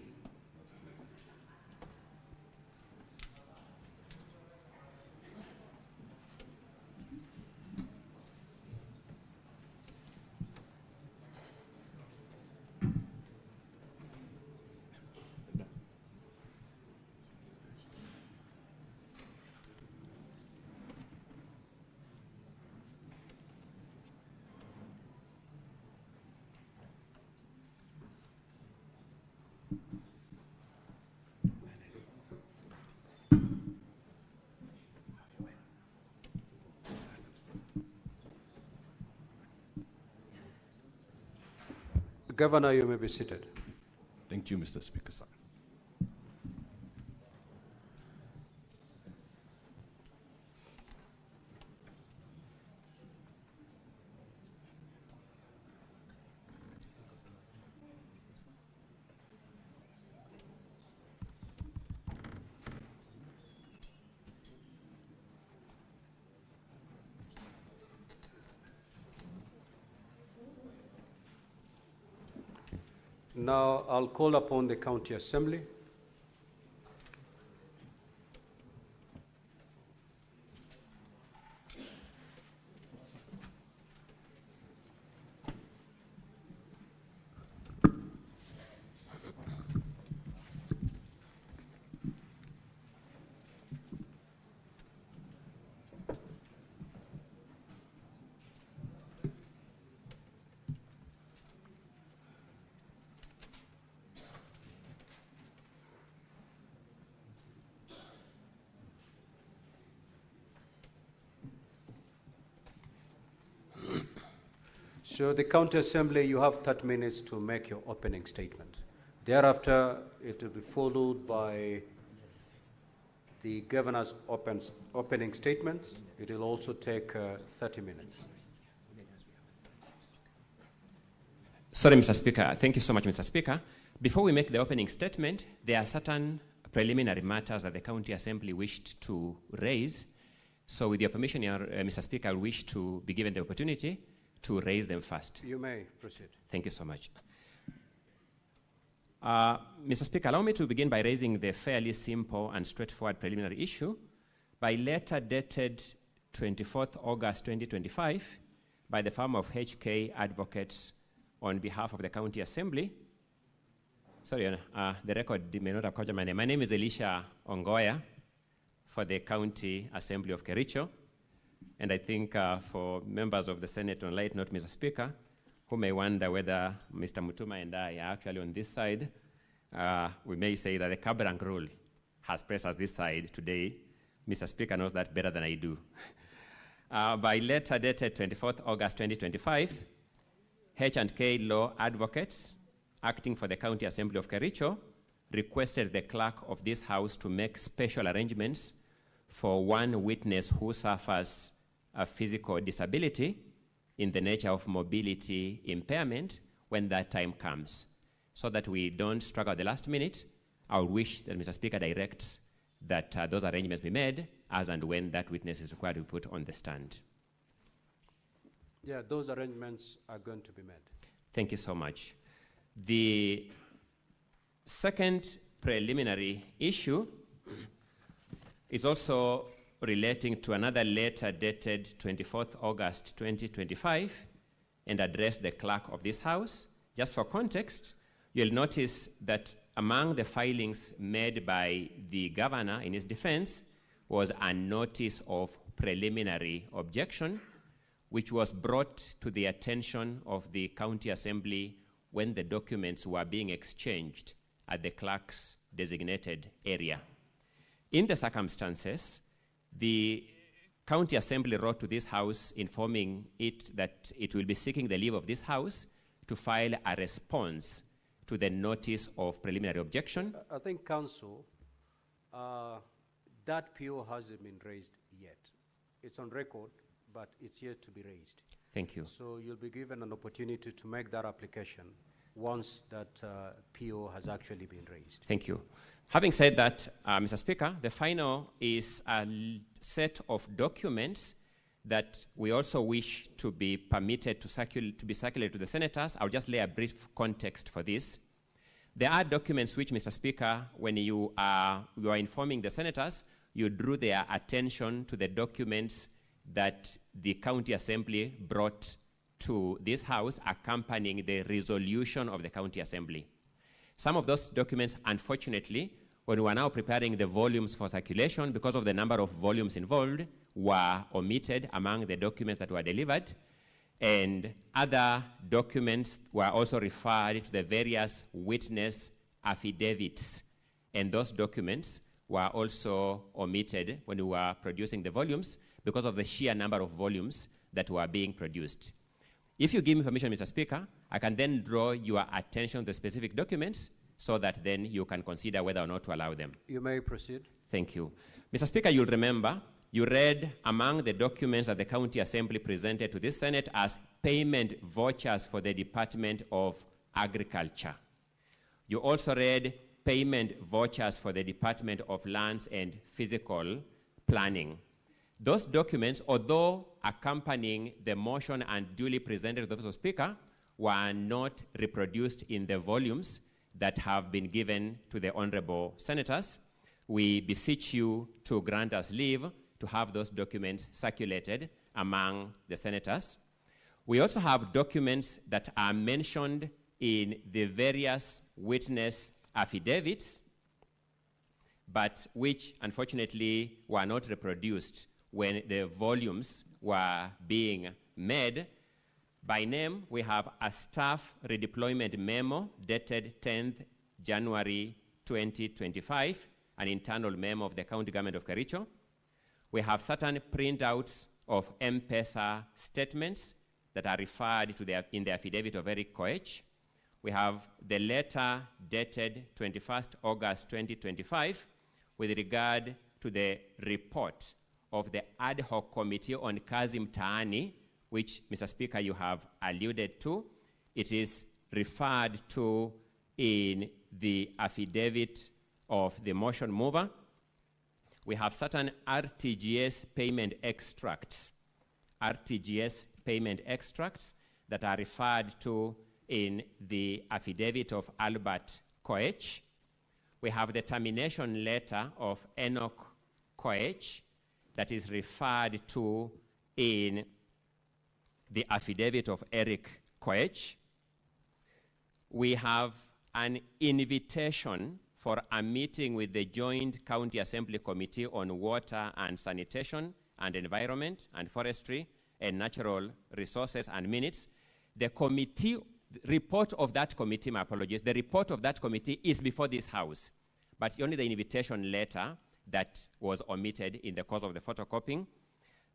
Governor, you may be seated. Thank you, Mr. Speaker, sir. Now I'll call upon the County Assembly. So the County Assembly, you have 30 minutes to make your opening statement. Thereafter, it will be followed by the Governor's opening statement. It will also take 30 minutes. Sorry, Mr. Speaker. Thank you so much, Mr. Speaker. Before we make the opening statement, there are certain preliminary matters that the County Assembly wished to raise. So with your permission, Mr. Speaker, I wish to be given the opportunity to raise them first. You may proceed. Thank you so much. Mr. Speaker, allow me to begin by raising the fairly simple and straightforward preliminary issue. By letter dated 24th August 2025 by the firm of HK Advocates on behalf of the County Assembly. Sorry, the record may not have caught my name. My name is Elisha Ongoya for the County Assembly of Kericho. And I think for members of the Senate on light note, Mr. Speaker, who may wonder whether Mr. Mutuma and I are actually on this side, we may say that the Kabrang rule has placed us this side today. Mr. Speaker knows that better than I do. By letter dated 24th August 2025, H&K Law Advocates, acting for the County Assembly of Kericho, requested the clerk of this House to make special arrangements for one witness who suffers a physical disability in the nature of mobility impairment when that time comes. So that we don't struggle at the last minute, I would wish that Mr. Speaker directs that those arrangements be made as and when that witness is required to be put on the stand. Yeah, those arrangements are going to be made. Thank you so much. The second preliminary issue is also relating to another letter dated 24th August 2025 and addressed the clerk of this House. Just for context, you'll notice that among the filings made by the governor in his defense was a notice of preliminary objection, which was brought to the attention of the County Assembly when the documents were being exchanged at the clerk's designated area. In the circumstances, the County Assembly wrote to this House informing it that it will be seeking the leave of this House to file a response to the notice of preliminary objection. I think, Council, that PO hasn't been raised yet. It's on record, but it's yet to be raised. Thank you. So you'll be given an opportunity to make that application once that PO has actually been raised. Thank you. Having said that, Mr. Speaker, the final is a set of documents that we also wish to be permitted to be circulated to the senators. I'll just lay a brief context for this. There are documents which, Mr. Speaker, when you are informing the senators, you drew their attention to the documents that the County Assembly brought to this House accompanying the resolution of the County Assembly. Some of those documents, unfortunately, when we are now preparing the volumes for circulation, because of the number of volumes involved, were omitted among the documents that were delivered, and other documents were also referred to the various witness affidavits, and those documents were also omitted when we were producing the volumes because of the sheer number of volumes that were being produced. If you give me permission, Mr. Speaker, I can then draw your attention to specific documents so that then you can consider whether or not to allow them. You may proceed. Thank you. Mr. Speaker, you'll remember you read among the documents that the County Assembly presented to this Senate as payment vouchers for the Department of Agriculture. You also read payment vouchers for the Department of Lands and Physical Planning. Those documents, although accompanying the motion and duly presented to the Office of Speaker, were not reproduced in the volumes that have been given to the honorable senators. We beseech you to grant us leave to have those documents circulated among the senators. We also have documents that are mentioned in the various witness affidavits, but which unfortunately were not reproduced when the volumes were being made. By name, we have a staff redeployment memo dated 10th January 2025, an internal memo of the county government of Kericho. We have certain printouts of M-Pesa statements that are referred to in the affidavit of Erick Koech. We have the letter dated 21st August 2025 with regard to the report of the ad hoc committee on kazi mtaani, which, Mr. Speaker, you have alluded to. It is referred to in the affidavit of the motion mover. We have certain RTGS payment extracts that are referred to in the affidavit of Albert Koech. We have the termination letter of Enoch Koech that is referred to in the affidavit of Erick Koech. We have an invitation for a meeting with the Joint County Assembly Committee on Water and Sanitation and Environment and Forestry and Natural Resources and Minutes. The committee report of that committee, my apologies, the report of that committee is before this House, but only the invitation letter that was omitted in the course of the photocopying.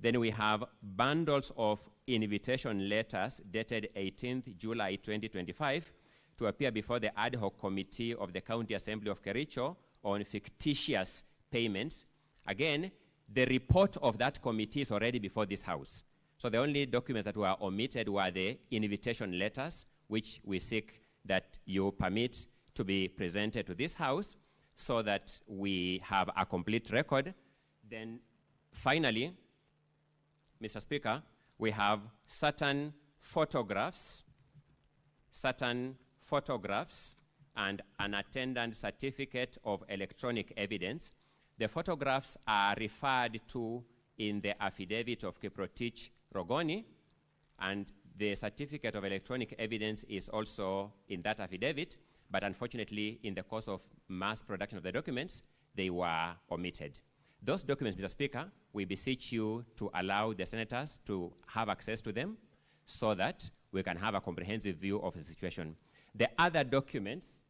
Then we have bundles of invitation letters dated 18th July 2025 to appear before the ad hoc committee of the County Assembly of Kericho on fictitious payments. Again, the report of that committee is already before this House. So the only documents that were omitted were the invitation letters, which we seek that you permit to be presented to this House so that we have a complete record. Then finally, Mr. Speaker, we have certain photographs and an attendant certificate of electronic evidence. The photographs are referred to in the affidavit of Kiprotich Rogoni, and the certificate of electronic evidence is also in that affidavit, but unfortunately, in the course of mass production of the documents, they were omitted. Those documents, Mr. Speaker, we beseech you to allow the senators to have access to them so that we can have a comprehensive view of the situation. The other documents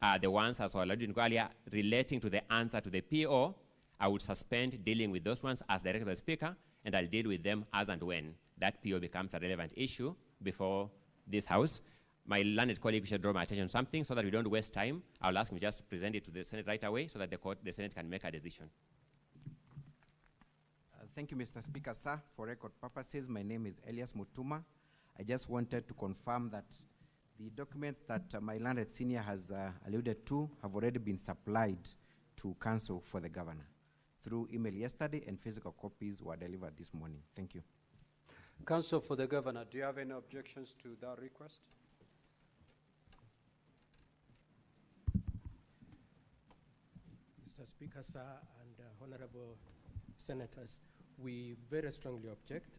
are the ones, as I alluded to earlier, relating to the answer to the PO. I would suspend dealing with those ones as directed by the Speaker, and I'll deal with them as and when that PO becomes a relevant issue before this House. My learned colleague should draw my attention to something so that we don't waste time. I'll ask him to just present it to the Senate right away so that the Senate can make a decision. Thank you, Mr. Speaker, sir. For record purposes, my name is Elias Mutuma. I just wanted to confirm that the documents that my learned senior has alluded to have already been supplied to Council for the Governor through email yesterday, and physical copies were delivered this morning. Thank you. Council for the Governor, do you have any objections to that request? Mr. Speaker, sir, and honorable senators, we very strongly object.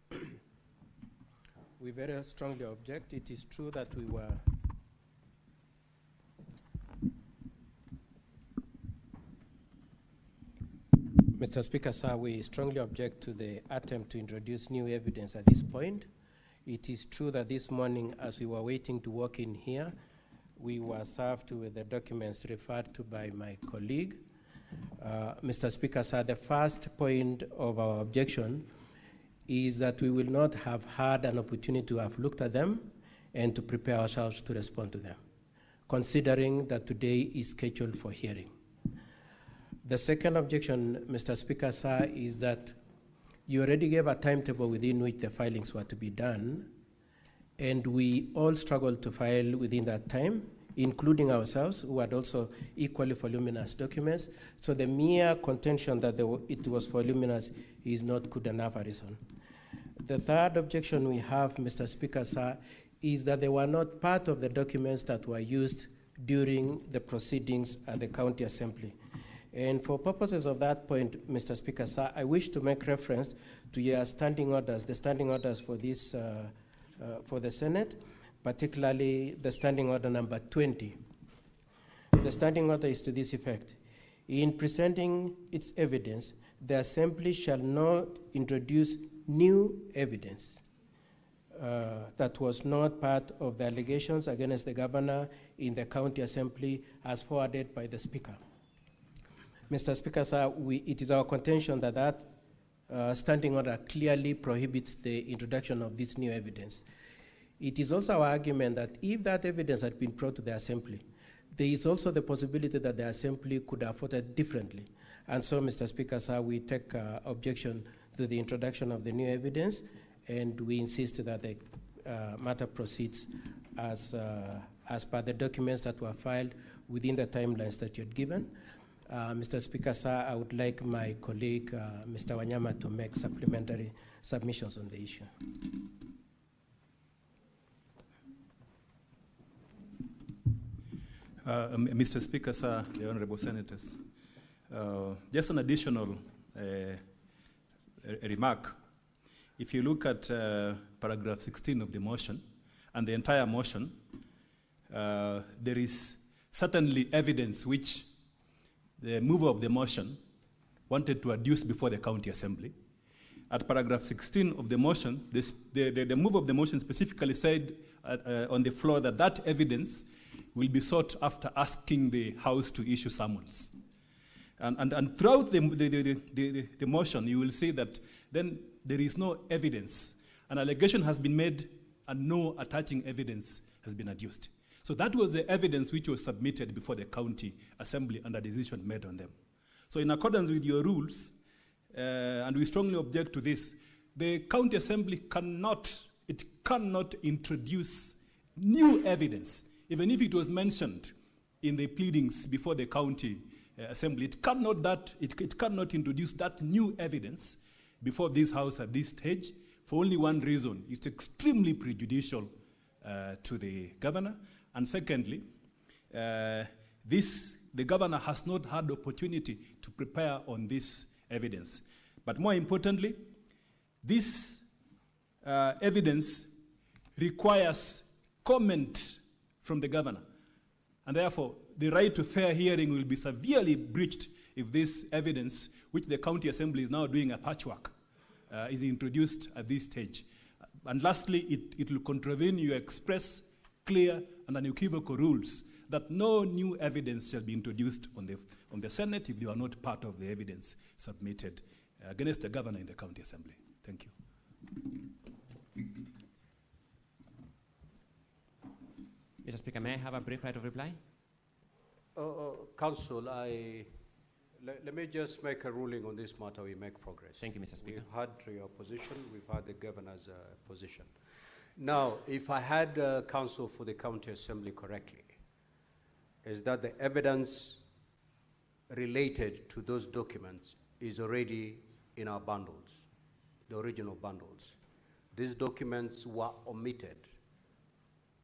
We very strongly object. It is true that we were Mr. Speaker, sir, we strongly object to the attempt to introduce new evidence at this point. It is true that this morning, as we were waiting to walk in here, we were served with the documents referred to by my colleague. Mr. Speaker, sir, the first point of our objection is that we will not have had an opportunity to have looked at them and to prepare ourselves to respond to them, considering that today is scheduled for hearing. The second objection, Mr. Speaker, sir, is that you already gave a timetable within which the filings were to be done, and we all struggled to file within that time, including ourselves, who had also equally voluminous documents. So the mere contention that it was voluminous is not good enough a reason. The third objection we have, Mr. Speaker, sir, is that they were not part of the documents that were used during the proceedings at the County Assembly. And for purposes of that point, Mr. Speaker, sir, I wish to make reference to your standing orders, the standing orders for this, for the Senate, particularly the standing order number 20. The standing order is to this effect. In presenting its evidence, the Assembly shall not introduce new evidence that was not part of the allegations against the governor in the County Assembly as forwarded by the Speaker. Mr. Speaker, sir, it is our contention that that standing order clearly prohibits the introduction of this new evidence. It is also our argument that if that evidence had been brought to the Assembly, there is also the possibility that the Assembly could have voted differently. And so, Mr. Speaker, sir, we take objection to the introduction of the new evidence, and we insist that the matter proceeds as per the documents that were filed within the timelines that you had given. Mr. Speaker, sir, I would like my colleague, Mr. Wanyama, to make supplementary submissions on the issue. Mr. Speaker, sir, the Honorable Senators, just an additional remark. If you look at paragraph 16 of the motion and the entire motion, there is certainly evidence which the mover of the motion wanted to adduce before the County Assembly. At paragraph 16 of the motion, the mover of the motion specifically said on the floor that that evidence will be sought after asking the House to issue summons. And throughout the motion, you will see that then there is no evidence. An allegation has been made and no attaching evidence has been adduced. So that was the evidence which was submitted before the County Assembly and a decision made on them. So in accordance with your rules, and we strongly object to this, the County Assembly cannot introduce new evidence, even if it was mentioned in the pleadings before the County Assembly. It cannot introduce that new evidence before this House at this stage for only one reason. It's extremely prejudicial to the governor. And secondly, the governor has not had the opportunity to prepare on this evidence. But more importantly, this evidence requires comment from the governor. And therefore, the right to fair hearing will be severely breached if this evidence, which the County Assembly is now doing a patchwork, is introduced at this stage. And lastly, it will contravene your express, clear, and unequivocal rules that no new evidence shall be introduced on the Senate if they are not part of the evidence submitted against the governor in the County Assembly. Thank you. Mr. Speaker, may I have a brief right of reply? Council, let me just make a ruling on this matter. We make progress. Thank you, Mr. Speaker. We've had your position. We've had the governor's position. Now, if I had counsel for the County Assembly correctly, is that the evidence related to those documents is already in our bundles, the original bundles. These documents were omitted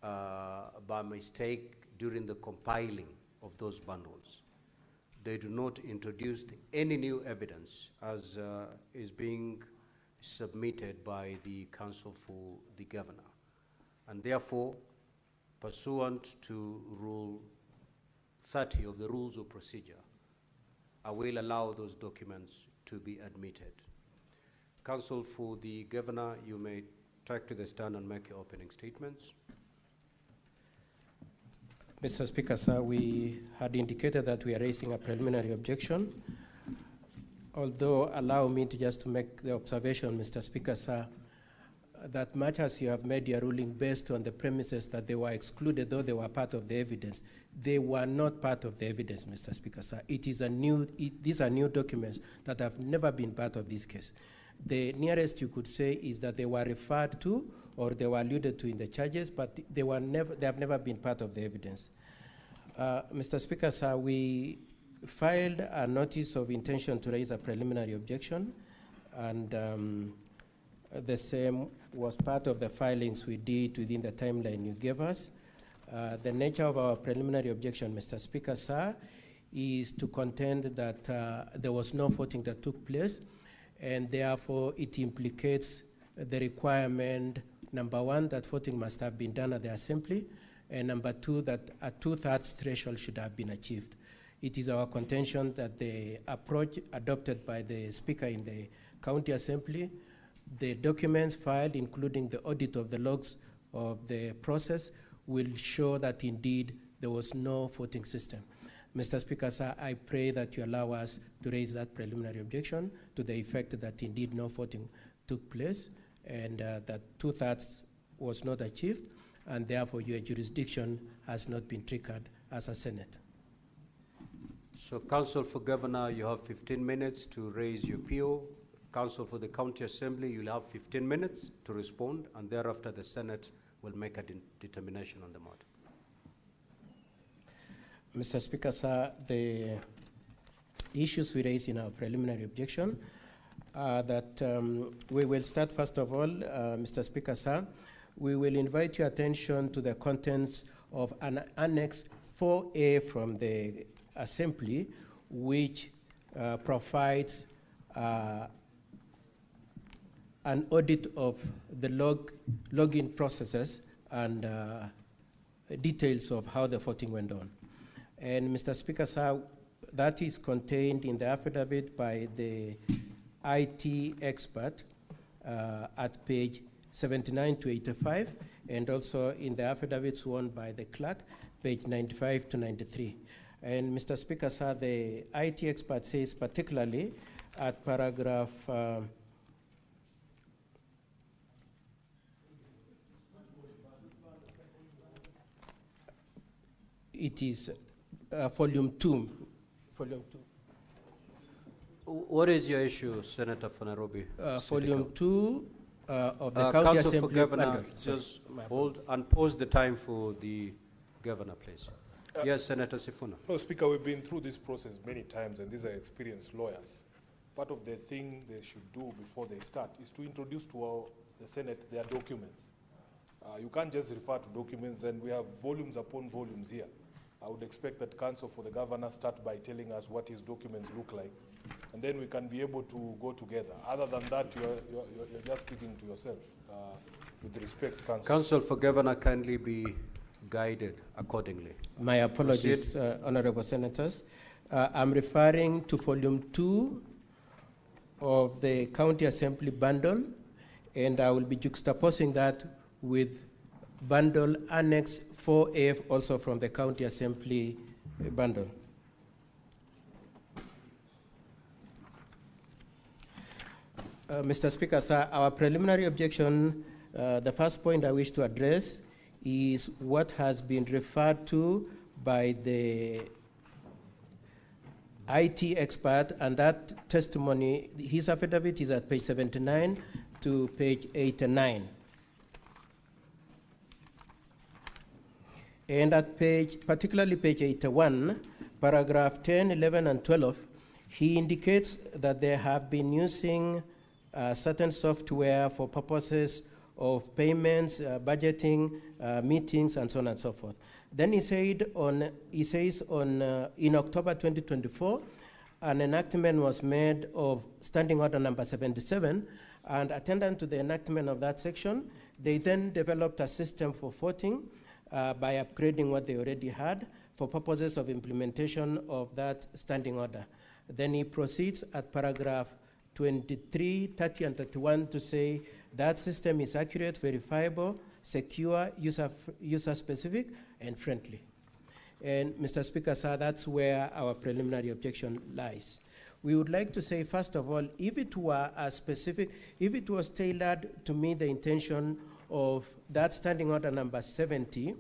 by mistake during the compiling of those bundles. They do not introduce any new evidence as is being submitted by the counsel for the governor. And therefore, pursuant to Rule 30 of the Rules of Procedure, I will allow those documents to be admitted. Counsel for the governor, you may take to the stand and make your opening statements. Mr. Speaker, sir, we had indicated that we are raising a preliminary objection. although allow me to just to make the observation, Mr. Speaker, sir, that much as you have made your ruling based on the premises that they were excluded, though they were part of the evidence, they were not part of the evidence, Mr. Speaker, sir. These are new documents that have never been part of this case. The nearest you could say is that they were referred to or they were alluded to in the charges, but they have never been part of the evidence. Mr. Speaker, sir, we filed a notice of intention to raise a preliminary objection, and the same was part of the filings we did within the timeline you gave us. The nature of our preliminary objection, Mr. Speaker, sir, is to contend that there was no voting that took place, and therefore it implicates the requirement, number one, that voting must have been done at the assembly, and number two, that a 2/3 threshold should have been achieved. It is our contention that the approach adopted by the Speaker in the County Assembly, the documents filed, including the audit of the logs of the process, will show that indeed there was no voting system. Mr. Speaker, sir, I pray that you allow us to raise that preliminary objection to the effect that indeed no voting took place and that 2/3 was not achieved, and therefore your jurisdiction has not been triggered as a Senate. So, Counsel for Governor, you have 15 minutes to raise your appeal. Counsel for the County Assembly, you'll have 15 minutes to respond, and thereafter the Senate will make a determination on the matter. Mr. Speaker, sir, the issues we raise in our preliminary objection are that we will start first of all, Mr. Speaker, sir, we will invite your attention to the contents of an Annex 4A from the Assembly, which provides an audit of the login processes and details of how the voting went on. And Mr. Speaker, sir, that is contained in the affidavit by the IT expert at page 79 to 85, and also in the affidavit sworn by the clerk, page 95 to 93. And Mr. Speaker, sir, the IT expert says particularly at paragraph it is volume 2. Volume 2. What is your issue, Senator for Nairobi? Volume 2 of the County Counsel Assembly. for Governor, just hold and pause the time for the Governor, please. Yes, Senator Sifuna. No, Speaker, we've been through this process many times, and these are experienced lawyers. Part of the thing they should do before they start is to introduce to the Senate their documents. You can't just refer to documents, and we have volumes upon volumes here. I would expect that Counsel for the Governor start by telling us what his documents look like, and then we can be able to go together. Other than that, you're just speaking to yourself. With respect, Counsel. Counsel for Governor, kindly be guided accordingly. My apologies, Honorable Senators. I'm referring to volume 2 of the County Assembly bundle, and I will be juxtaposing that with bundle Annex 4A, also from the County Assembly bundle. Mr. Speaker, sir, our preliminary objection, the first point I wish to address is what has been referred to by the IT expert, and that testimony, his affidavit is at page 79 to page 89. And at particularly page 81, paragraph 10, 11, and 12, he indicates that they have been using certain software for purposes of payments, budgeting, meetings, and so on and so forth. Then he says in October 2024, an enactment was made of Standing Order number 77, and attendant to the enactment of that section, they then developed a system for voting by upgrading what they already had for purposes of implementation of that standing order. Then he proceeds at paragraph 23, 30, and 31 to say that system is accurate, verifiable, secure, user-specific, and friendly. And Mr. Speaker, sir, that's where our preliminary objection lies. We would like to say, first of all, if it were a specific, if it was tailored to meet the intention of that standing order number 70,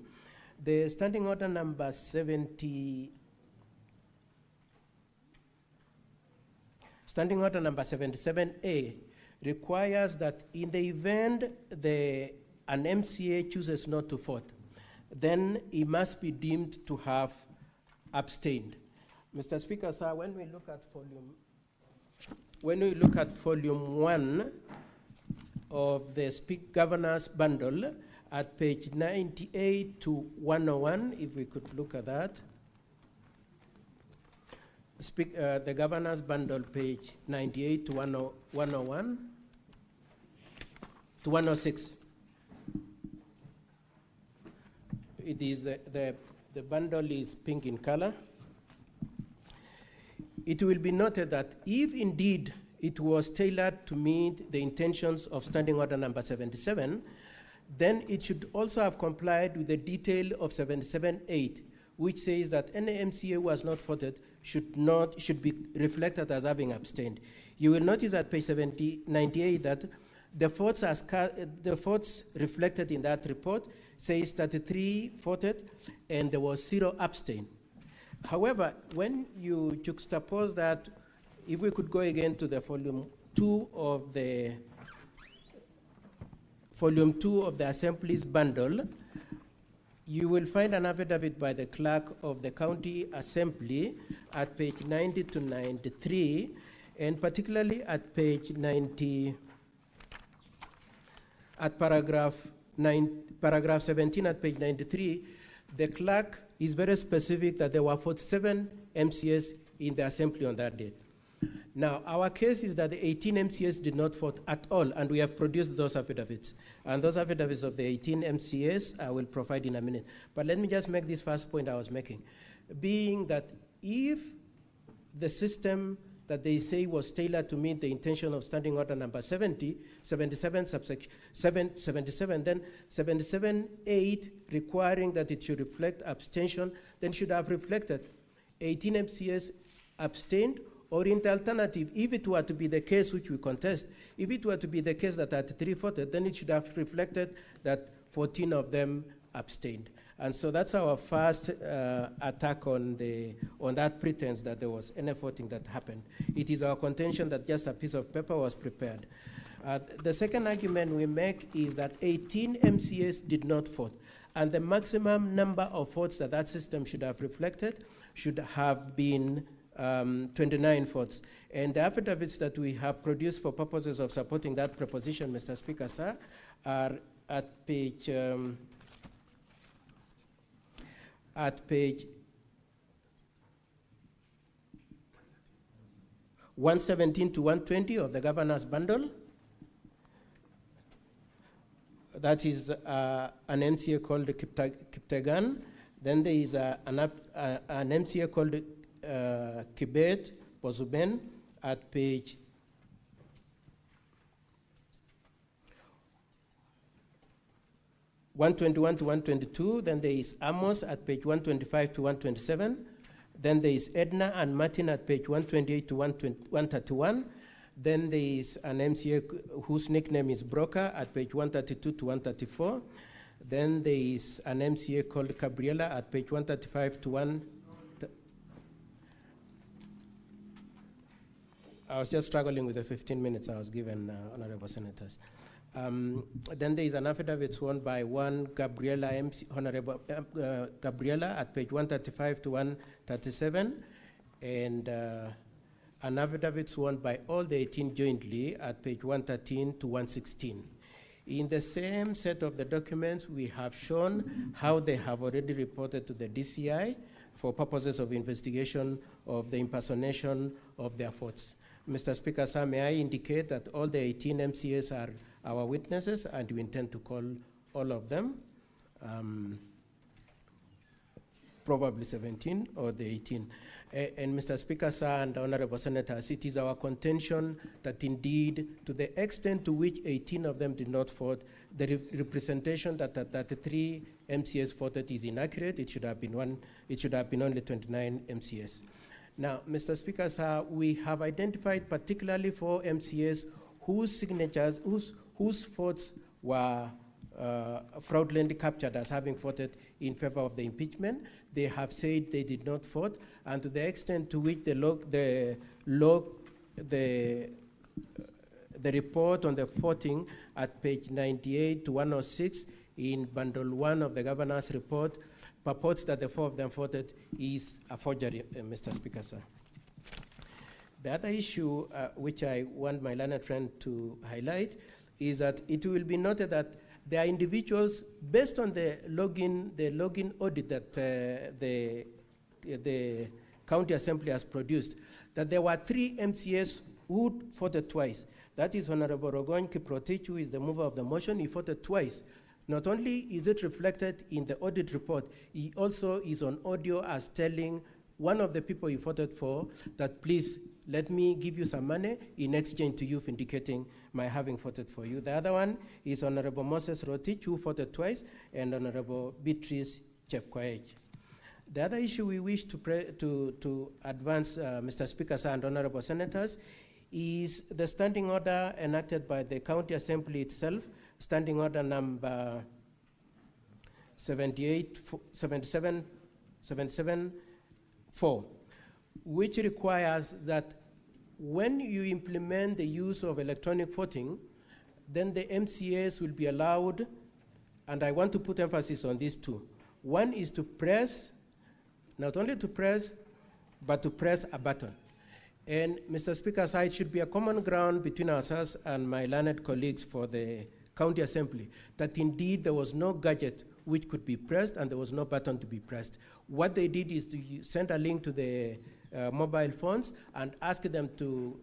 the standing order number 70, standing order number 77A requires that in the event an MCA chooses not to vote, then he must be deemed to have abstained. Mr. Speaker, sir, when we look at volume 1 of the Governor's bundle at page 98 to 101, if we could look at that. The Governor's bundle, page 98 to 101 to 106. It is the bundle is pink in color. It will be noted that if indeed it was tailored to meet the intentions of Standing Order number 77, then it should also have complied with the detail of 77.8, which says that any MCA who has not voted should be reflected as having abstained. You will notice at page 98 that the votes reflected in that report says 33 voted and there was 0 abstain. However, when you juxtapose that, if we could go again to the volume 2 of the Assembly's bundle, you will find an affidavit by the clerk of the county assembly at page 90 to 93, and particularly at page 90, at paragraph 17 at page 93, the clerk is very specific that there were 47 MCAs in the assembly on that date. Now, our case is that the 18 MCAs did not vote at all, and we have produced those affidavits. And those affidavits of the 18 MCAs I will provide in a minute. But let me just make this first point I was making, being that if the system that they say was tailored to meet the intention of Standing Order number 77, then 77.8 requiring that it should reflect abstention, then should have reflected 18 MCAs abstained, or in the alternative, if it were to be the case which we contest, if it were to be the case that 33 voted, then it should have reflected that 14 of them abstained. And so that's our first attack on that pretense that there was any voting that happened. It is our contention that just a piece of paper was prepared. The second argument we make is that 18 MCAs did not vote, and the maximum number of votes that system should have reflected should have been 29 votes. And the affidavits that we have produced for purposes of supporting that proposition, Mr. Speaker, sir, are at page 117 to 120 of the Governor's bundle. That is an MCA called Kiptegan. Then there is an MCA called Kibet Bozuben at page 121 to 122. Then there is Amos at page 125 to 127. Then there is Edna and Martin at page 128 to 131. Then there is an MCA whose nickname is Broker at page 132 to 134. Then there is an MCA called Gabriela at page 135 to 1. I was just struggling with the 15 minutes I was given, Honorable Senators. Then there is an affidavit sworn by one Gabriela, Honorable Gabriela at page 135 to 137, and an affidavit sworn by all the 18 jointly at page 113 to 116. In the same set of the documents, we have shown how they have already reported to the DCI for purposes of investigation of the impersonation of their votes. Mr. Speaker, sir, may I indicate that all the 18 MCAs are our witnesses, and we intend to call all of them, probably 17 or the 18. And Mr. Speaker, sir, and Honorable Senators, it is our contention that indeed, to the extent to which 18 of them did not vote, the representation that 33 MCAs voted is inaccurate. It should have been only 29 MCAs. Now, Mr. Speaker, sir, we have identified particularly 4 MCAs whose signatures, whose votes were fraudulently captured as having voted in favor of the impeachment. They have said they did not vote, and to the extent to which the report on the voting at page 98 to 106 in bundle 1 of the governor's report purports that the 4 of them voted is a forgery, Mr. Speaker, sir. The other issue which I want my learned friend to highlight is that it will be noted that there are individuals, based on the login audit that the County Assembly has produced, that there were 3 MCAs who voted twice. That is Honorable Rogon Kiprotich, who is the mover of the motion. He voted twice. Not only is it reflected in the audit report, he also is on audio as telling one of the people he voted for that, please let me give you some money in exchange to you indicating my having voted for you. The other one is Honorable Moses Rotich, who voted twice, and Honorable Beatrice Chepkoech. The other issue we wish to advance, Mr. Speaker, sir, and Honorable Senators, is the standing order enacted by the County Assembly itself, standing order number 77-4, which requires that when you implement the use of electronic voting, then the MCAs will be allowed, and I want to put emphasis on these 2. One is to press, not only to press, but to press a button. And Mr. Speaker, so it should be a common ground between ourselves and my learned colleagues for the County Assembly that indeed there was no gadget which could be pressed and there was no button to be pressed. What they did is to send a link to the mobile phones and ask them to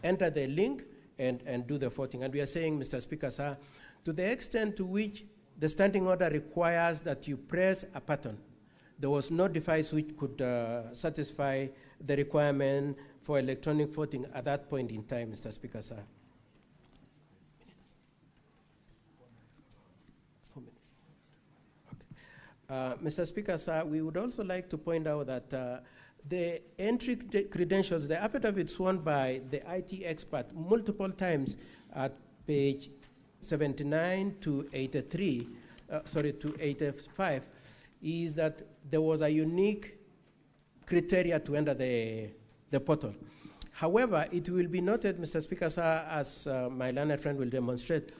enter the link and do the voting. And we are saying, Mr. Speaker, sir, to the extent to which the standing order requires that you press a button, there was no device which could satisfy the requirement for electronic voting at that point in time, Mr. Speaker, sir. 4 minutes. Okay. Mr. Speaker, sir, we would also like to point out that the entry credentials, the affidavit sworn by the IT expert multiple times at page 79 to 83, to 85, is that there was a unique criteria to enter the portal. However, it will be noted, Mr. Speaker, sir, as my learned friend will demonstrate,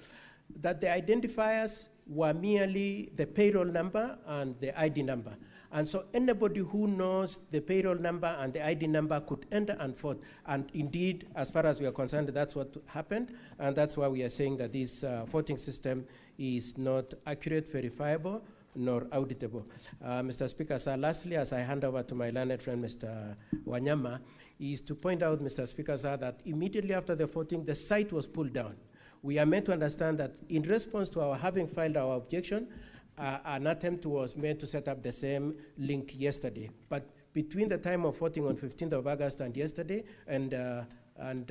that the identifiers were merely the payroll number and the ID number. And so anybody who knows the payroll number and the ID number could enter and vote. And indeed, as far as we are concerned, that's what happened. And that's why we are saying that this voting system is not accurate, verifiable, nor auditable. Mr. Speaker, sir, lastly, as I hand over to my learned friend, Mr. Wanyama, is to point out, Mr. Speaker, sir, that immediately after the voting, the site was pulled down. We are meant to understand that in response to our having filed our objection, an attempt was made to set up the same link yesterday. But between the time of voting on 15th of August and yesterday and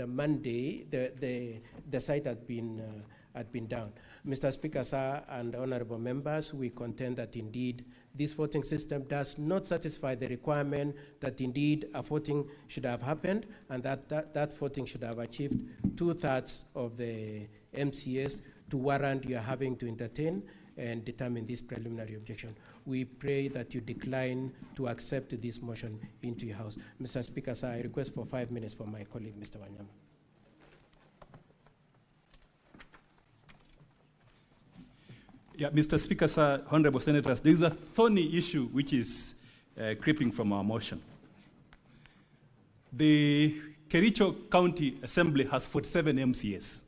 Monday, the site had been down. Mr. Speaker, sir, and honorable members, we contend that indeed this voting system does not satisfy the requirement that indeed a voting should have happened and that voting should have achieved 2/3 of the MCAs to warrant your having to entertain and determine this preliminary objection. We pray that you decline to accept this motion into your House. Mr. Speaker, sir, I request for 5 minutes for my colleague, Mr. Wanyama. Yeah, Mr. Speaker, sir, honorable senators, there is a thorny issue which is creeping from our motion. The Kericho County Assembly has 47 MCAs.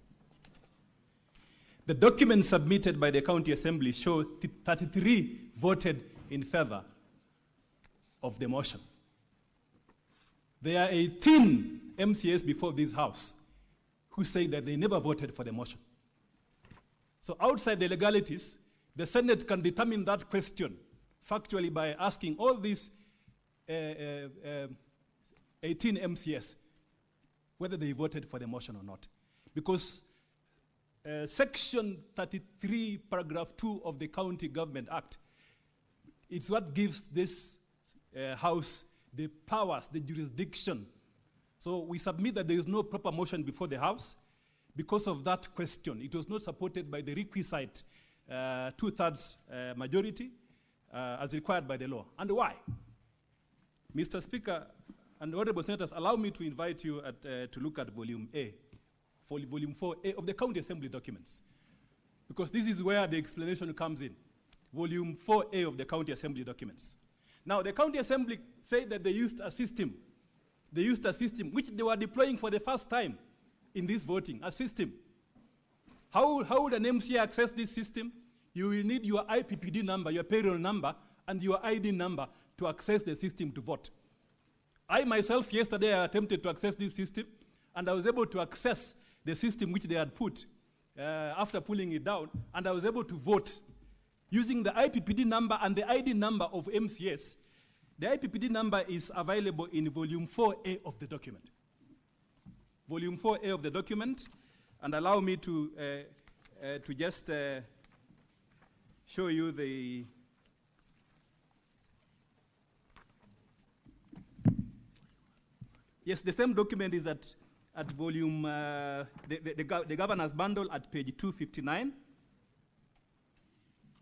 The documents submitted by the County Assembly show 33 voted in favor of the motion. There are 18 MCAs before this House who say that they never voted for the motion. So outside the legalities, the Senate can determine that question factually by asking all these 18 MCAs whether they voted for the motion or not. Because Section 33, Paragraph 2 of the County Government Act, it's what gives this House the powers, the jurisdiction. So we submit that there is no proper motion before the House. Because of that question, it was not supported by the requisite two-thirds majority as required by the law. And why? Mr. Speaker and honorable senators, allow me to invite you to look at volume A, volume 4A of the County Assembly documents, because this is where the explanation comes in. Volume 4A of the County Assembly documents. Now, the County Assembly said that they used a system. They used a system which they were deploying for the first time in this voting, a system. How would an MCA access this system? You will need your IPPD number, your payroll number, and your ID number to access the system to vote. I myself, yesterday, I attempted to access this system, and I was able to access the system which they had put after pulling it down, and I was able to vote using the IPPD number and the ID number of MCS. The IPPD number is available in volume 4A of the document. Volume 4A of the document, and allow me to just show you the yes, the same document is at volume, the governor's bundle at page 259.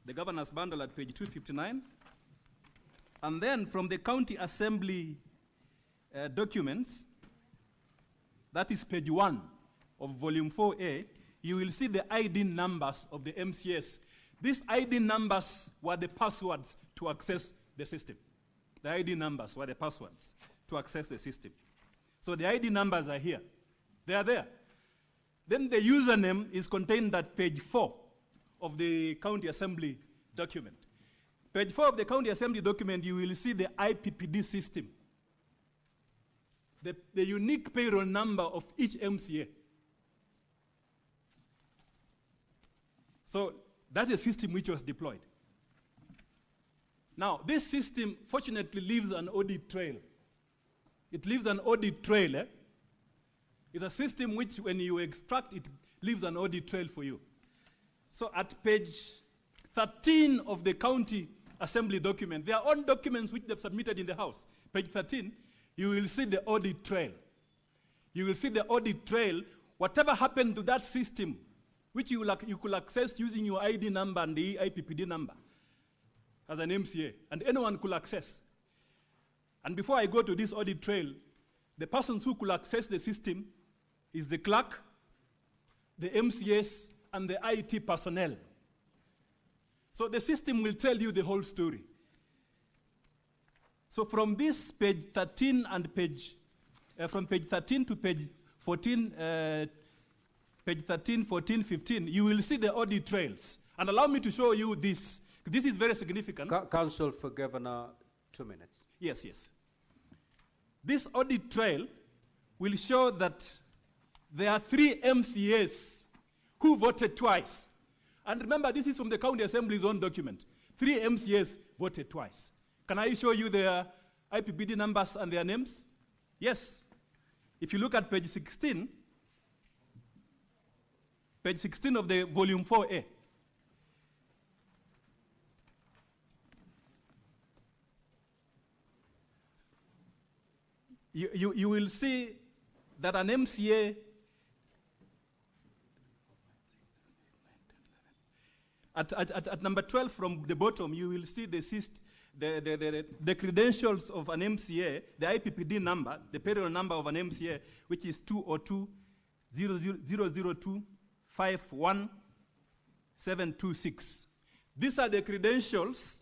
The governor's bundle at page 259. And then from the County Assembly documents, that is page 1 of volume 4A, you will see the ID numbers of the MCS. These ID numbers were the passwords to access the system. The ID numbers were the passwords to access the system. So the ID numbers are here. They are there. Then the username is contained at page 4 of the County Assembly document. Page 4 of the County Assembly document, you will see the IPPD system. The unique payroll number of each MCA. So that's a system which was deployed. Now, this system fortunately leaves an audit trail. It leaves an audit trail. It's a system which, when you extract, it leaves an audit trail for you. So at page 13 of the County Assembly document, their own documents which they've submitted in the House, page 13, you will see the audit trail. You will see the audit trail. Whatever happened to that system, which you could access using your ID number and the IPPD number as an MCA, and anyone could access. And before I go to this audit trail, the persons who could access the system is the clerk, the MCS, and the IT personnel. So the system will tell you the whole story. So from this page 13 and from page 13 to page 14, page 13, 14, 15, you will see the audit trails. And allow me to show you this. This is very significant. Counsel for Governor, 2 minutes. Yes, yes. This audit trail will show that there are 3 MCAs who voted twice. And remember, this is from the County Assembly's own document. 3 MCAs voted twice. Can I show you their IPPD numbers and their names? Yes. If you look at page 16 of the volume 4A, you will see that an MCA at number 12 from the bottom, you will see the credentials of an MCA, the IPPD number, the payroll number of an MCA, which is 202-002-51726. These are the credentials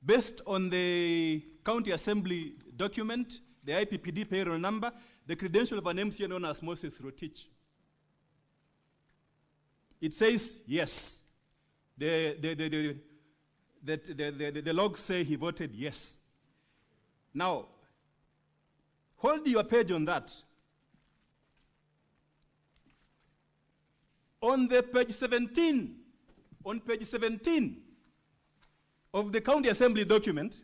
based on the County Assembly document, the IPPD payroll number, the credential of an MCA known as Moses Rotich. It says yes. The logs say he voted yes. Now, hold your page on that. On page 17 of the County Assembly document,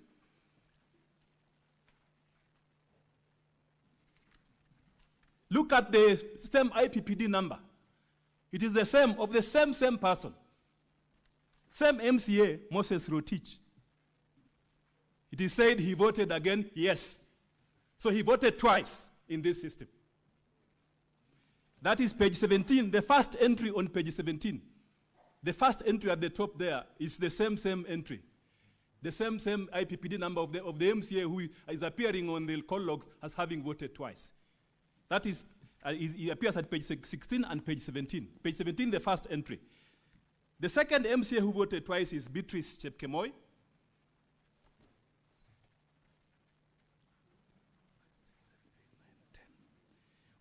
look at the same IPPD number. It is the same, of the same person. Same MCA, Moses Rotich. It is said he voted again, yes. So he voted twice in this system. That is page 17, the first entry on page 17. The first entry at the top there is the same entry. The same IPPD number of the MCA who is appearing on the call logs as having voted twice. That is, it appears at page 16 and page 17. Page 17, the first entry. The second MCA who voted twice is Beatrice Chepkemoi.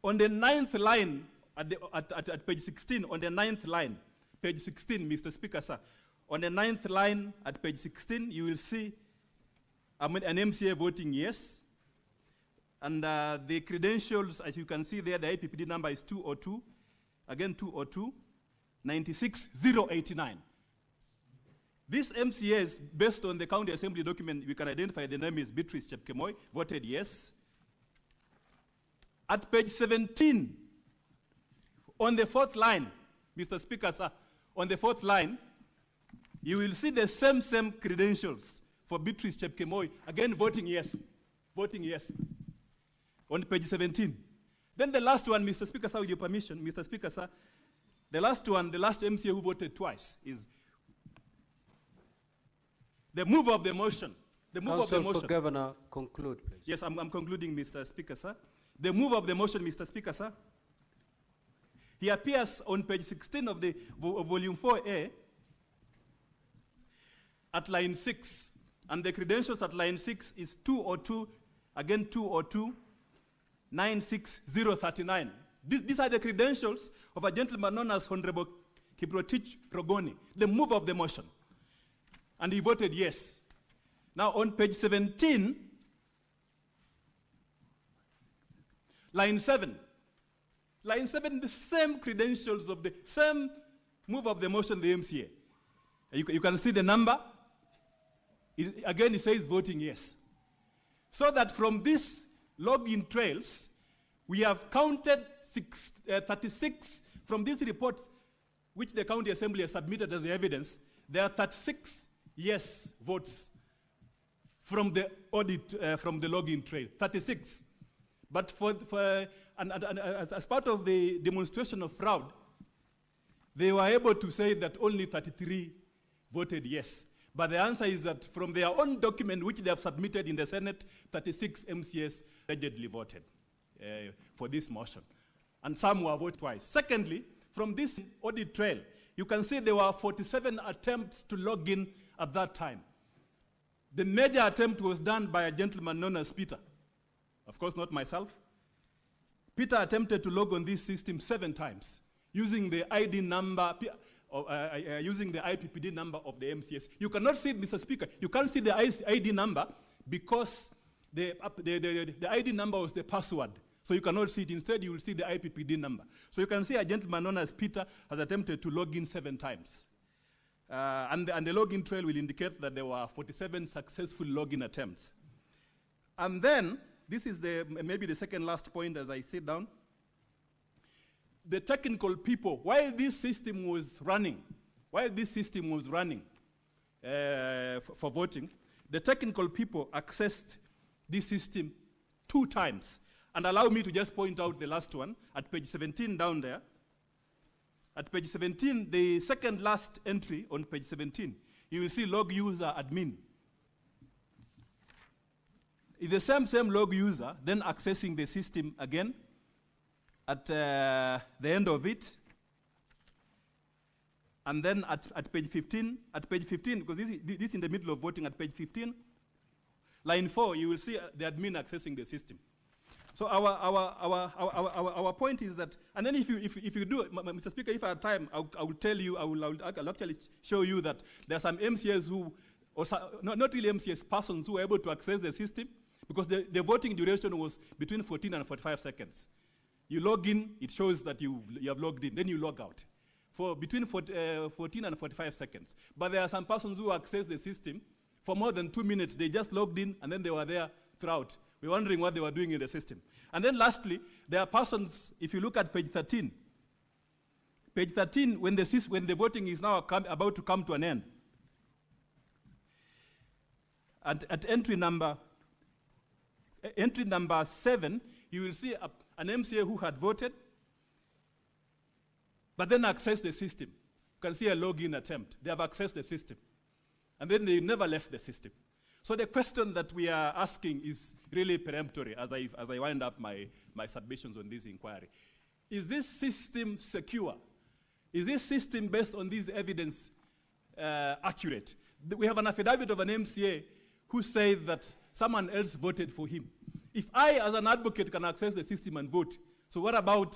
On the 9th line, at page 16, on the 9th line, page 16, Mr. Speaker, sir. On the 9th line at page 16, you will see an MCA voting yes. And the credentials, as you can see there, the IPPD number is 202. Again, 202, 96089. These MCAs, based on the county assembly document, we can identify the name is Beatrice Chepkemoi, voted yes. At page 17, on the 4th line, Mr. Speaker, sir, on the 4th line, you will see the same credentials for Beatrice Chepkemoi, again voting yes, on page 17. Then the last one, Mr. Speaker, sir, with your permission, Mr. Speaker, sir, the last one, the last MCA who voted twice is the mover of the motion. The mover of the motion. For Governor, conclude, please. Yes, I'm concluding, Mr. Speaker, sir. The mover of the motion, Mr. Speaker, sir. He appears on page 16 of the volume 4A at line 6. And the credentials at line 6 is 202, again 202, 96039. These are the credentials of a gentleman known as Honorable Kiprotich Rogoni, the mover of the motion. And he voted yes. Now on page 17, line 7. Line 7, the same credentials of the same move of the motion, the MCA. You can see the number. Again, it says voting yes. So that from these login trails, we have counted 36 from these reports, which the county assembly has submitted as the evidence. There are 36 yes votes from the audit, from the login trail, 36. But as part of the demonstration of fraud, they were able to say that only 33 voted yes. But the answer is that from their own document, which they have submitted in the Senate, 36 MCS allegedly voted for this motion. And some were voted twice. Secondly, from this audit trail, you can see there were 47 attempts to log in at that time. The major attempt was done by a gentleman known as Peter. Of course, not myself. Peter attempted to log on this system 7 times using the ID number, using the IPPD number of the MCS. You cannot see it, Mr. Speaker. You can't see the ID number because the ID number was the password. So you cannot see it. Instead, you will see the IPPD number. So you can see a gentleman known as Peter has attempted to log in 7 times. And the login trail will indicate that there were 47 successful login attempts. And then, this is maybe the second last point as I sit down. The technical people, while this system was running for voting, the technical people accessed this system 2 times. And allow me to just point out the last one at page 17 down there. At page 17, the second last entry on page 17, you will see log user admin. It's the same log user, then accessing the system again at the end of it. And then at page 15, because this is in the middle of voting, at page 15, line 4, you will see the admin accessing the system. So our point is that, and then if you do, Mr. Speaker, if I have time, I will tell you, I'll actually show you that there are some MCS who, or not really MCS, persons who were able to access the system because the voting duration was between 14 and 45 seconds. You log in, it shows that you have logged in, then you log out. For between 14 and 45 seconds. But there are some persons who access the system for more than 2 minutes. They just logged in and then they were there throughout. We're wondering what they were doing in the system. And then lastly, there are persons, if you look at page 13, when the voting is now about to come to an end, at entry number entry number 7, you will see an MCA who had voted, but then accessed the system. You can see a login attempt. They have accessed the system. And then they never left the system. So the question that we are asking is really peremptory as I wind up my submissions on this inquiry. Is this system secure? Is this system based on this evidence accurate? We have an affidavit of an MCA who said that someone else voted for him. If I, as an advocate, can access the system and vote, so what about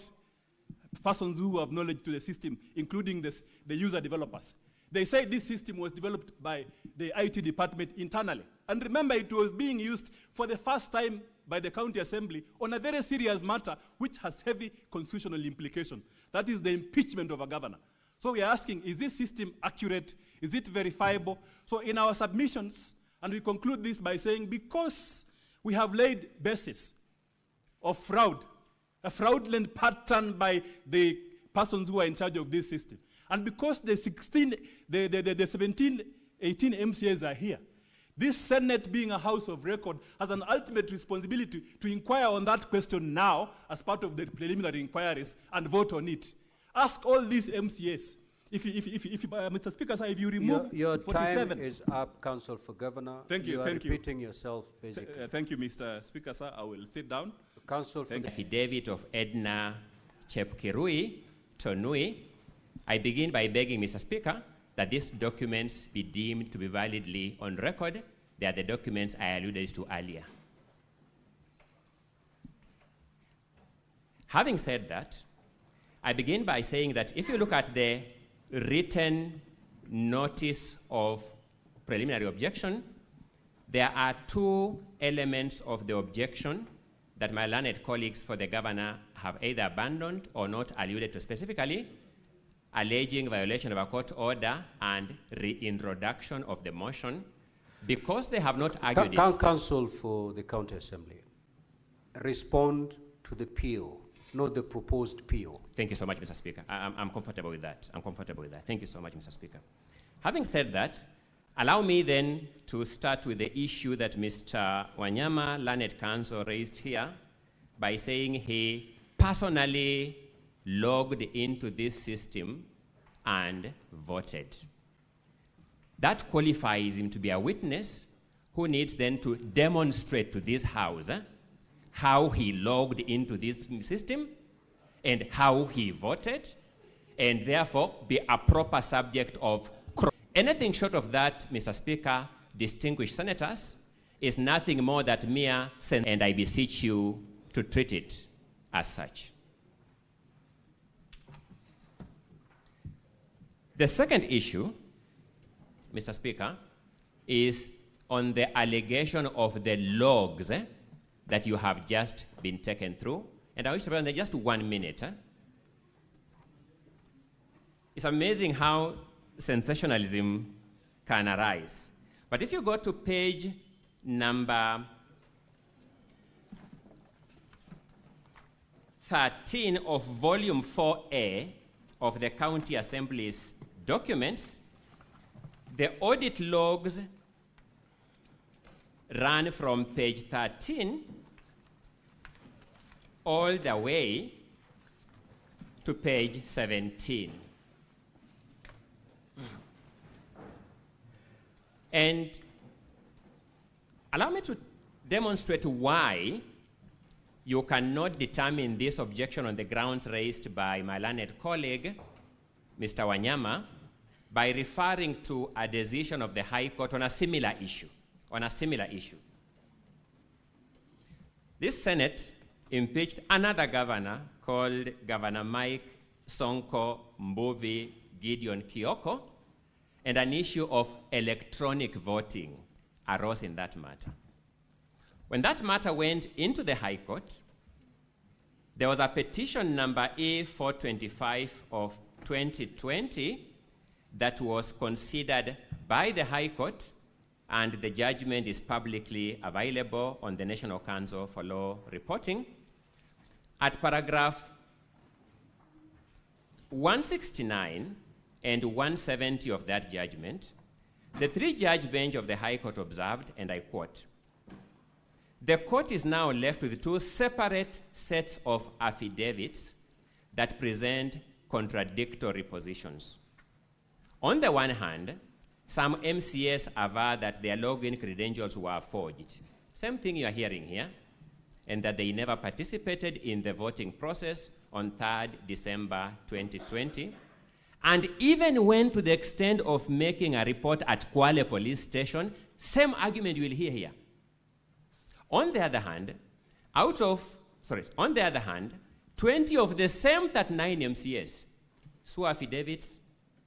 persons who have knowledge to the system, including the user developers? They say this system was developed by the IT department internally. And remember, it was being used for the first time by the county assembly on a very serious matter which has heavy constitutional implication. That is the impeachment of a governor. So we are asking, is this system accurate? Is it verifiable? So in our submissions, and we conclude this by saying, because we have laid basis of fraud, a fraudulent pattern by the persons who are in charge of this system, and because the 17, 18 MCAs are here, this Senate, being a house of record, has an ultimate responsibility to inquire on that question now as part of the preliminary inquiries and vote on it. Ask all these MCAs. Mr. Speaker, sir, if you remove your 47, time is up, Counsel for Governor. Thank you. You are thank repeating yourself, basically. Thank you, Mr. Speaker, sir. I will sit down. Counsel for the affidavit of Edna Chepkirui Tonui. I begin by begging, Mr. Speaker, that these documents be deemed to be validly on record. They are the documents I alluded to earlier. Having said that, I begin by saying that if you look at the written notice of preliminary objection, there are two elements of the objection that my learned colleagues for the governor have either abandoned or not alluded to specifically, alleging violation of a court order and reintroduction of the motion, because they have not argued it. Counsel for the County Assembly, respond to the PO, not the proposed PO. Thank you so much, Mr. Speaker. I'm comfortable with that. I'm comfortable with that. Thank you so much, Mr. Speaker. Having said that, allow me then to start with the issue that Mr. Wanyama, learned counsel, raised here by saying he personally logged into this system and voted. That qualifies him to be a witness who needs then to demonstrate to this House how he logged into this system and how he voted, and therefore be a proper subject of anything short of that, Mr. Speaker, distinguished senators, is nothing more than mere and I beseech you to treat it as such. The second issue, Mr. Speaker, is on the allegation of the logs that you have just been taken through. And I wish to spend just 1 minute. It's amazing how sensationalism can arise. But if you go to page number 13 of volume 4A of the County Assembly's documents, the audit logs run from page 13 all the way to page 17. And allow me to demonstrate why you cannot determine this objection on the grounds raised by my learned colleague, Mr. Wanyama, by referring to a decision of the High Court on a similar issue. This Senate impeached another governor called Governor Mike Sonko Mbuvi Gideon Kioko, and an issue of electronic voting arose in that matter. When that matter went into the High Court, there was a petition number E425 of 2020 that was considered by the High Court, and the judgment is publicly available on the National Council for Law Reporting. At paragraph 169 and 170 of that judgment, the three-judge bench of the High Court observed, and I quote, The court is now left with two separate sets of affidavits that present contradictory positions. On the one hand, some MCS aver that their login credentials were forged. Same thing you are hearing here, and that they never participated in the voting process on 3rd December 2020, and even went to the extent of making a report at Kwale police station. Same argument you will hear here. On the other hand, 20 of the same 39 MCS swore affidavits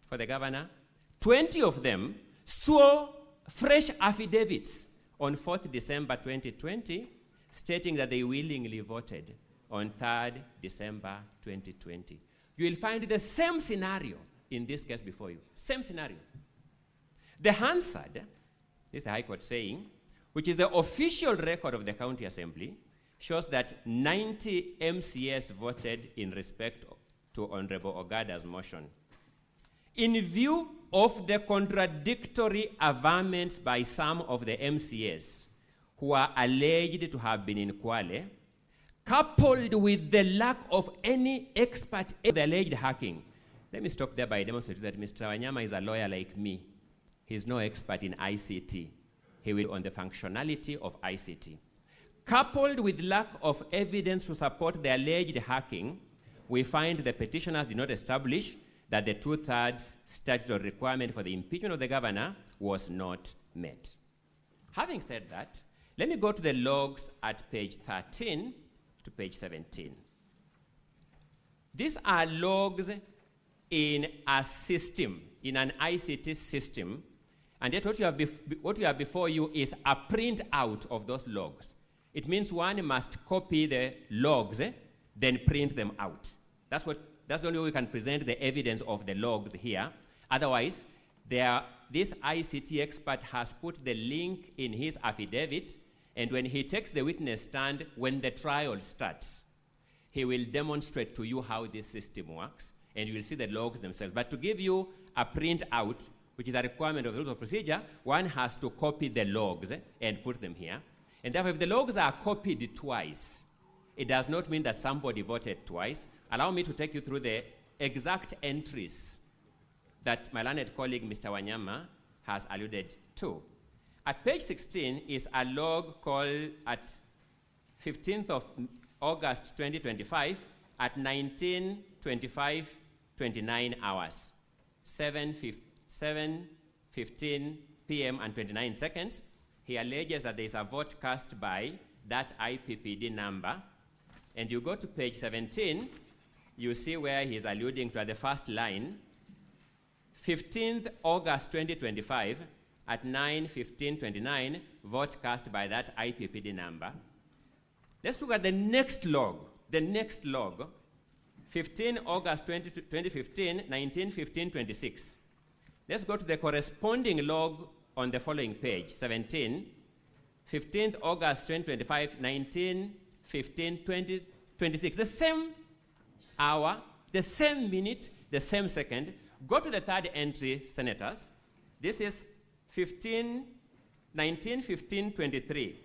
for the governor. 20 of them swore fresh affidavits on 4th December 2020, stating that they willingly voted on 3rd December 2020. You will find the same scenario in this case before you. Same scenario. The Hansard, this is the High Court saying, which is the official record of the County Assembly, shows that 90 MCS voted in respect to Honorable Ogada's motion. In view of the contradictory averments by some of the MCS who are alleged to have been in Kwale, coupled with the lack of any expert in the alleged hacking. Let me stop there by demonstrating that Mr. Wanyama is a lawyer like me. He's no expert in ICT. He will on the functionality of ICT. Coupled with lack of evidence to support the alleged hacking, we find the petitioners did not establish that the 2/3 statutory requirement for the impeachment of the governor was not met. Having said that, let me go to the logs at page 13 to page 17. These are logs in a system, in an ICT system, and yet what you have before you is a print out of those logs. It means one must copy the logs, then print them out. That's the only way we can present the evidence of the logs here. Otherwise, this ICT expert has put the link in his affidavit, and when he takes the witness stand, when the trial starts, he will demonstrate to you how this system works, and you will see the logs themselves. But to give you a print out, which is a requirement of the rules of procedure, one has to copy the logs and put them here. And therefore, if the logs are copied twice, it does not mean that somebody voted twice. Allow me to take you through the exact entries that my learned colleague, Mr. Wanyama, has alluded to. At page 16 is a log called at 15th of August 2025 at 19:25:29 hours, 7:15 p.m. and 29 seconds. He alleges that there is a vote cast by that IPPD number. And you go to page 17, you see where he's alluding to at the first line, 15th August 2025 at 9:15:29, vote cast by that IPPD number. Let's look at the next log. The next log, 15 August 2015, 19:15:26. Let's go to the corresponding log on the following page, 17, 15th August 2025, 19:15:26. The same hour, the same minute, the same second. Go to the third entry, senators. This is 19:15:23.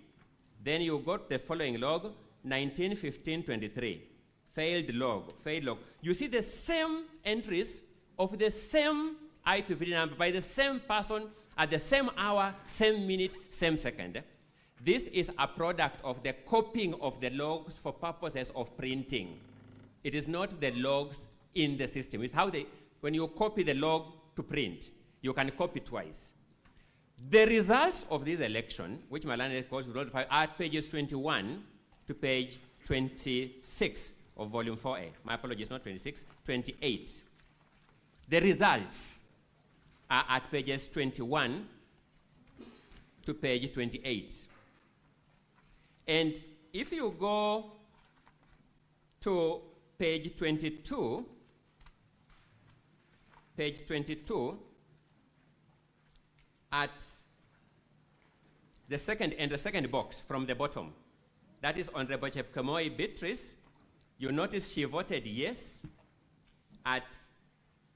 Then you go to the following log, 19:15:23. Failed log. You see the same entries of the same IPPD number by the same person at the same hour, same minute, same second. This is a product of the copying of the logs for purposes of printing. It is not the logs in the system. It's how when you copy the log to print, you can copy twice. The results of this election, which my learned course will notify, are at pages 21 to page 26 of volume 4A. My apologies, not 26, 28. The results are at pages 21 to page 28. And if you go to page 22, at the second box from the bottom, that is Honorable Chepkemoi Beatrice, you notice she voted yes at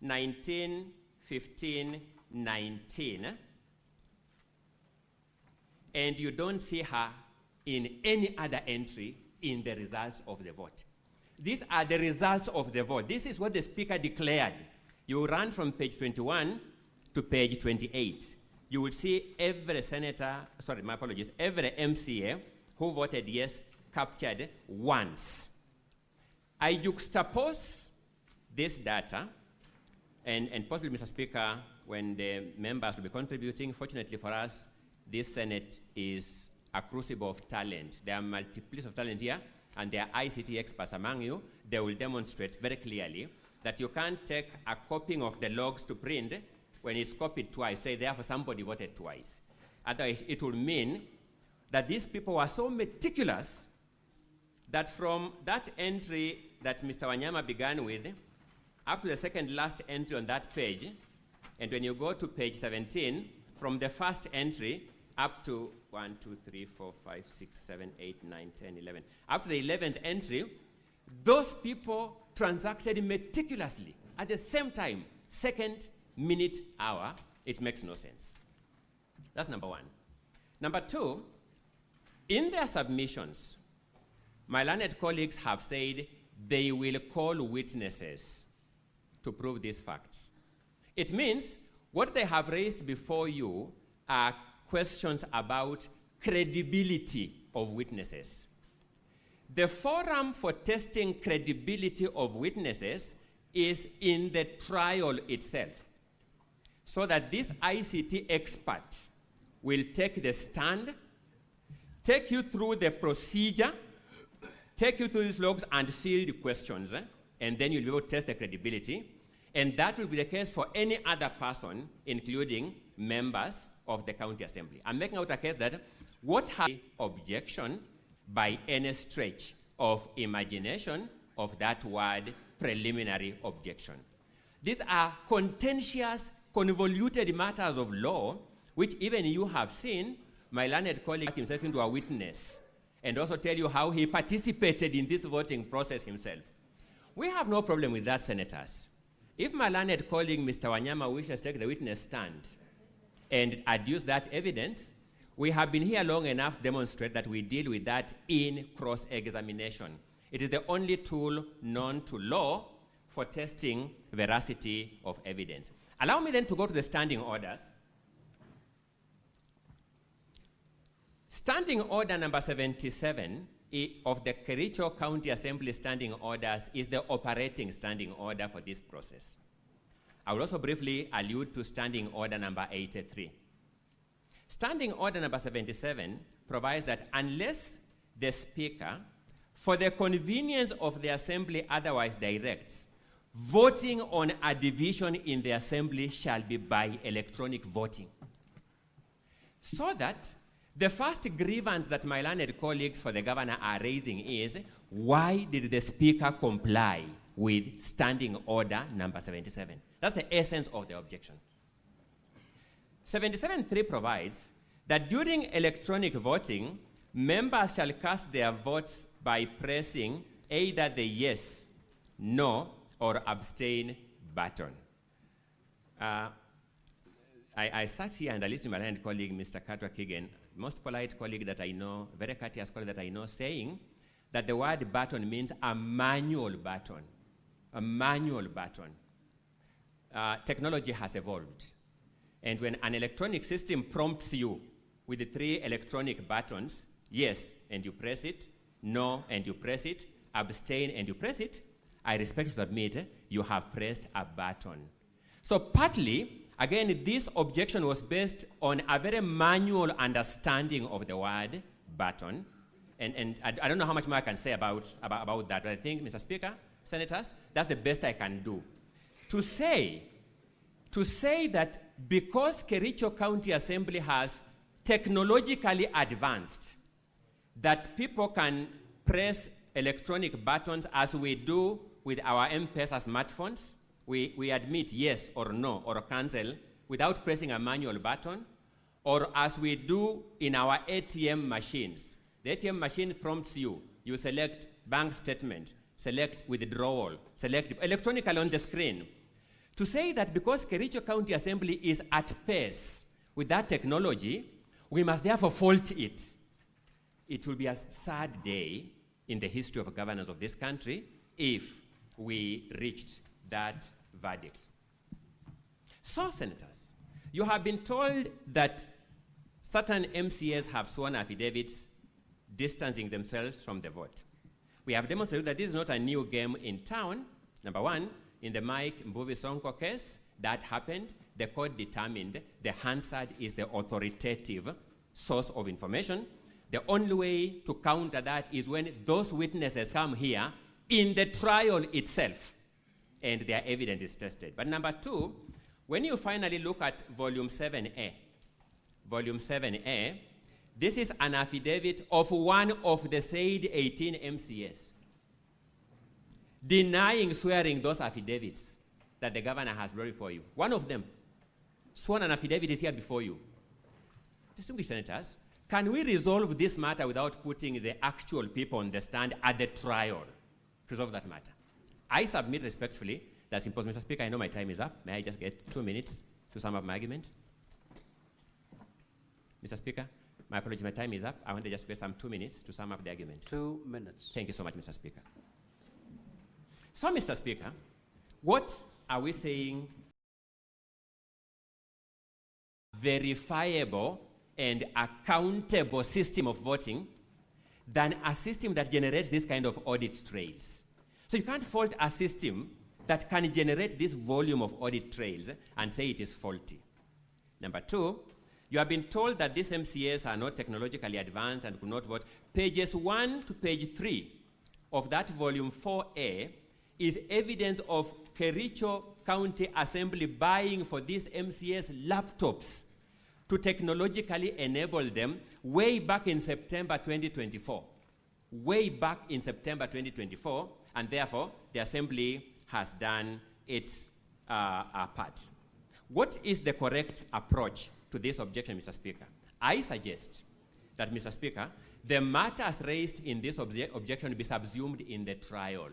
19:15:19, and you don't see her in any other entry in the results of the vote. These are the results of the vote. This is what the Speaker declared. You run from page 21 to page 28. You will see every senator, sorry, my apologies, every MCA who voted yes captured once. I juxtapose this data, and possibly, Mr. Speaker, when the members will be contributing, fortunately for us, this Senate is a crucible of talent. There are multiplicity of talent here, and there are ICT experts among you. They will demonstrate very clearly that you can't take a copying of the logs to print when it's copied twice, say therefore somebody voted twice. Otherwise, it will mean that these people were so meticulous that from that entry that Mr. Wanyama began with, up to the second last entry on that page, and when you go to page 17, from the first entry up to 1, 2, 3, 4, 5, 6, 7, 8, 9, 10, 11, up to the 11th entry, those people transacted meticulously at the same time, second, minute, hour. It makes no sense. That's number one. Number two, in their submissions, my learned colleagues have said they will call witnesses to prove these facts. It means what they have raised before you are questions about credibility of witnesses. The forum for testing credibility of witnesses is in the trial itself, so that this ICT expert will take the stand, take you through the procedure, take you through these logs and field questions, and then you'll be able to test the credibility. And that will be the case for any other person, including members of the county assembly. I'm making out a case that what has objection by any stretch of imagination of that word preliminary objection. These are contentious, convoluted matters of law, which even you have seen my learned colleague himself into a witness and also tell you how he participated in this voting process himself. We have no problem with that, senators. If my learned colleague, Mr. Wanyama, wishes to take the witness stand and adduce that evidence, we have been here long enough to demonstrate that we deal with that in cross-examination. It is the only tool known to law for testing veracity of evidence. Allow me then to go to the standing orders. Standing order number 77 of the Kericho County Assembly standing orders is the operating standing order for this process. I will also briefly allude to standing order number 83. Standing order number 77 provides that unless the Speaker, for the convenience of the Assembly otherwise directs, voting on a division in the Assembly shall be by electronic voting. So that the first grievance that my learned colleagues for the governor are raising is, why did the Speaker comply with standing order number 77? That's the essence of the objection. 77.3 provides that during electronic voting, members shall cast their votes by pressing either the yes, no, or abstain button. I sat here and I listened to my learned colleague, Mr. Katwa Kigen, most polite colleague that I know, very courteous colleague that I know, saying that the word button means a manual button. A manual button. Technology has evolved. And when an electronic system prompts you with the 3 electronic buttons, yes, and you press it, no, and you press it, abstain, and you press it, I respectfully submit you have pressed a button. So partly, again, this objection was based on a very manual understanding of the word button. And I don't know how much more I can say about that, but I think, Mr. Speaker, senators, that's the best I can do. To say that because Kericho County Assembly has technologically advanced, that people can press electronic buttons as we do with our M-Pesa smartphones, we admit yes or no or cancel without pressing a manual button, or as we do in our ATM machines. The ATM machine prompts you. You select bank statement, select withdrawal, select electronically on the screen. To say that because Kericho County Assembly is at pace with that technology, we must therefore fault it. it will be a sad day in the history of governance of this country if we reached that verdict. So, senators, you have been told that certain MCAs have sworn affidavits distancing themselves from the vote. We have demonstrated that this is not a new game in town. Number one, in the Mike Mbuvi Sonko case, that happened. The court determined the Hansard is the authoritative source of information. The only way to counter that is when those witnesses come here in the trial itself and their evidence is tested. But number two, when you finally look at volume 7A, this is an affidavit of one of the said 18 MCAs denying swearing those affidavits that the governor has brought before you. One of them sworn an affidavit is here before you. Distinguished senators, can we resolve this matter without putting the actual people on the stand at the trial to resolve that matter? I submit respectfully that's impossible. Mr. Speaker, I know my time is up. May I just get 2 minutes to sum up my argument? Mr. Speaker, my apology, my time is up. I want to just get some 2 minutes to sum up the argument. 2 minutes. Thank you so much, Mr. Speaker. So, Mr. Speaker, what are we saying? Verifiable and accountable system of voting than a system that generates this kind of audit trails. So you can't fault a system that can generate this volume of audit trails and say it is faulty. Number two, you have been told that these MCAs are not technologically advanced and could not vote. Pages 1 to page 3 of that volume 4A is evidence of Kericho County Assembly buying for these MCAs laptops to technologically enable them way back in September 2024. Way back in September 2024, and therefore the Assembly has done its part. What is the correct approach to this objection, Mr. Speaker? I suggest that, Mr. Speaker, the matters raised in this objection be subsumed in the trial.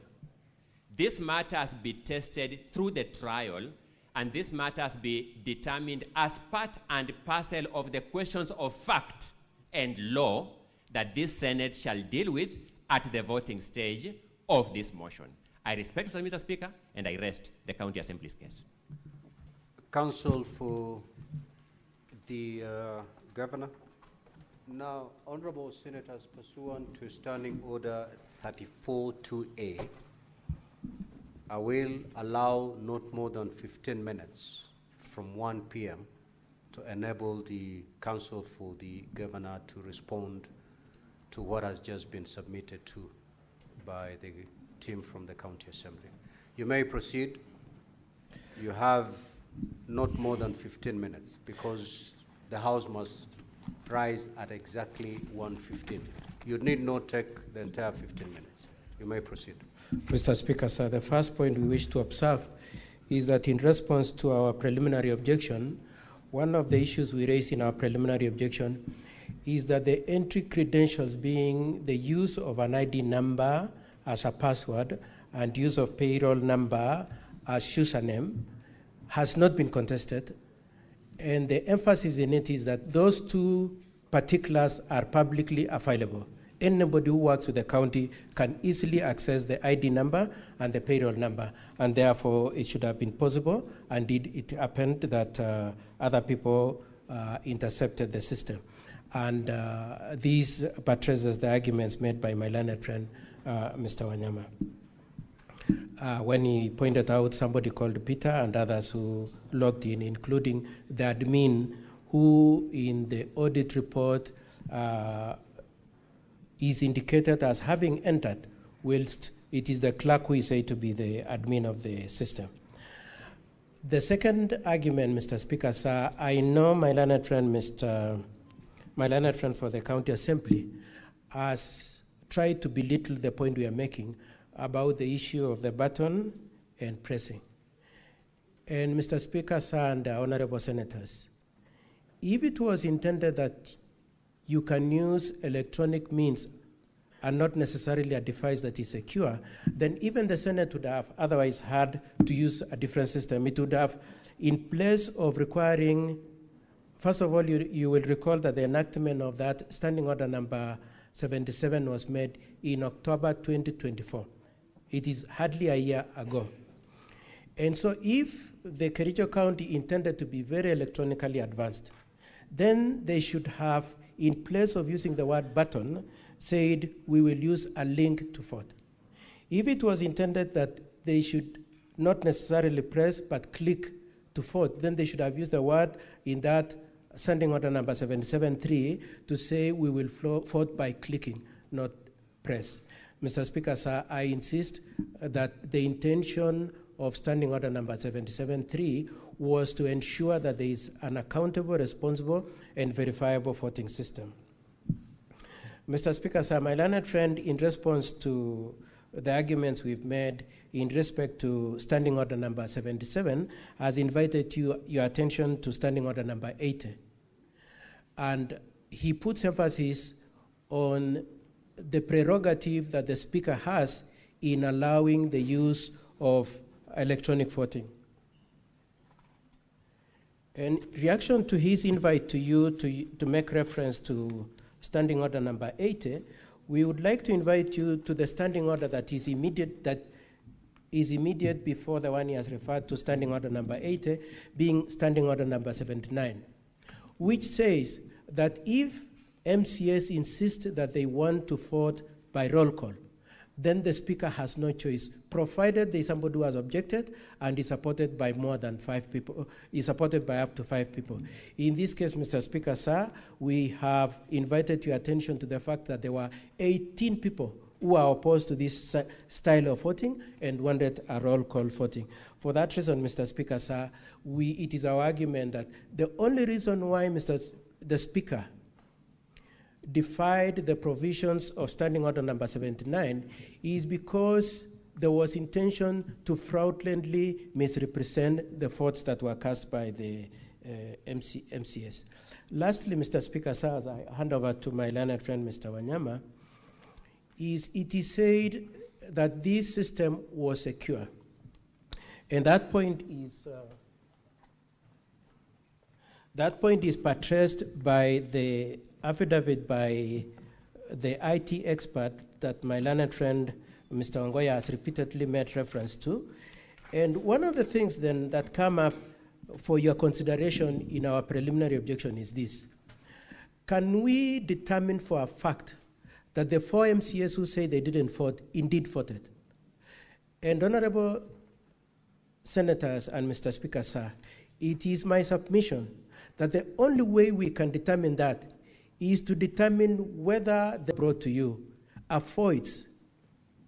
These matters be tested through the trial, and these matters be determined as part and parcel of the questions of fact and law that this Senate shall deal with at the voting stage of this motion. I respect you, Mr. Speaker, and I rest the County Assembly's case. Counsel for the Governor. Now, Honorable Senators, pursuant to Standing Order 34-2A, I will allow not more than 15 minutes from 1 p.m. to enable the Counsel for the Governor to respond to what has just been submitted to by the team from the County Assembly. You may proceed. You have not more than 15 minutes because the House must rise at exactly 1:15. You need not take the entire 15 minutes. You may proceed. Mr. Speaker, sir, the first point we wish to observe is that in response to our preliminary objection, one of the issues we raised in our preliminary objection is that the entry credentials, being the use of an ID number as a password and use of payroll number as username, has not been contested. And the emphasis in it is that those two particulars are publicly available. Anybody who works with the county can easily access the ID number and the payroll number, and therefore it should have been possible. Indeed, it happened that other people intercepted the system. And these buttresses the arguments made by my learned friend, Mr. Wanyama, when he pointed out somebody called Peter and others who logged in, including the admin who in the audit report is indicated as having entered, whilst it is the clerk who is said to be the admin of the system. The second argument, Mr. Speaker, sir, I know my learned friend for the County Assembly has tried to belittle the point we are making about the issue of the button and pressing. And Mr. Speaker, sir, and honorable senators, if it was intended that you can use electronic means and not necessarily a device that is secure, then even the Senate would have otherwise had to use a different system. It would have, in place of requiring, first of all, you will recall that the enactment of that Standing Order number 77 was made in October 2024. It is hardly a year ago. And so if the Kericho County intended to be very electronically advanced, then they should have, in place of using the word button, said we will use a link to vote. If it was intended that they should not necessarily press but click to vote, then they should have used the word in that Standing Order number 77.3 to say we will vote by clicking, not press. Mr. Speaker, sir, I insist that the intention of Standing Order number 77.3 was to ensure that there is an accountable, responsible, and verifiable voting system. Mr. Speaker, sir, my learned friend, in response to the arguments we've made in respect to Standing Order number 77, has invited your attention to Standing Order number 80. And he puts emphasis on the prerogative that the Speaker has in allowing the use of electronic voting. In reaction to his invite to you to make reference to Standing Order number 80, we would like to invite you to the standing order that is immediate before the one he has referred to, Standing Order number 80, being Standing Order number 79, which says that if MCS insist that they want to vote by roll call, then the Speaker has no choice, provided there is somebody who has objected and is supported by more than 5 people, is supported by up to 5 people. In this case, Mr. Speaker, sir, we have invited your attention to the fact that there were 18 people who are opposed to this style of voting and wanted a roll call voting. For that reason, Mr. Speaker, sir, it is our argument that the only reason why the Speaker defied the provisions of Standing Order number 79 is because there was intention to fraudulently misrepresent the votes that were cast by the MCS. Lastly, Mr. Speaker, sir, as I hand over to my learned friend, Mr. Wanyama, it is said that this system was secure. And that point is buttressed by the affidavit by the IT expert that my learned friend, Mr. Ongoya, has repeatedly made reference to. And one of the things then that come up for your consideration in our preliminary objection is this. Can we determine for a fact that the 4 MCS who say they didn't vote indeed voted? And honorable senators and Mr. Speaker, sir, it is my submission that the only way we can determine that is to determine whether they brought to you avoids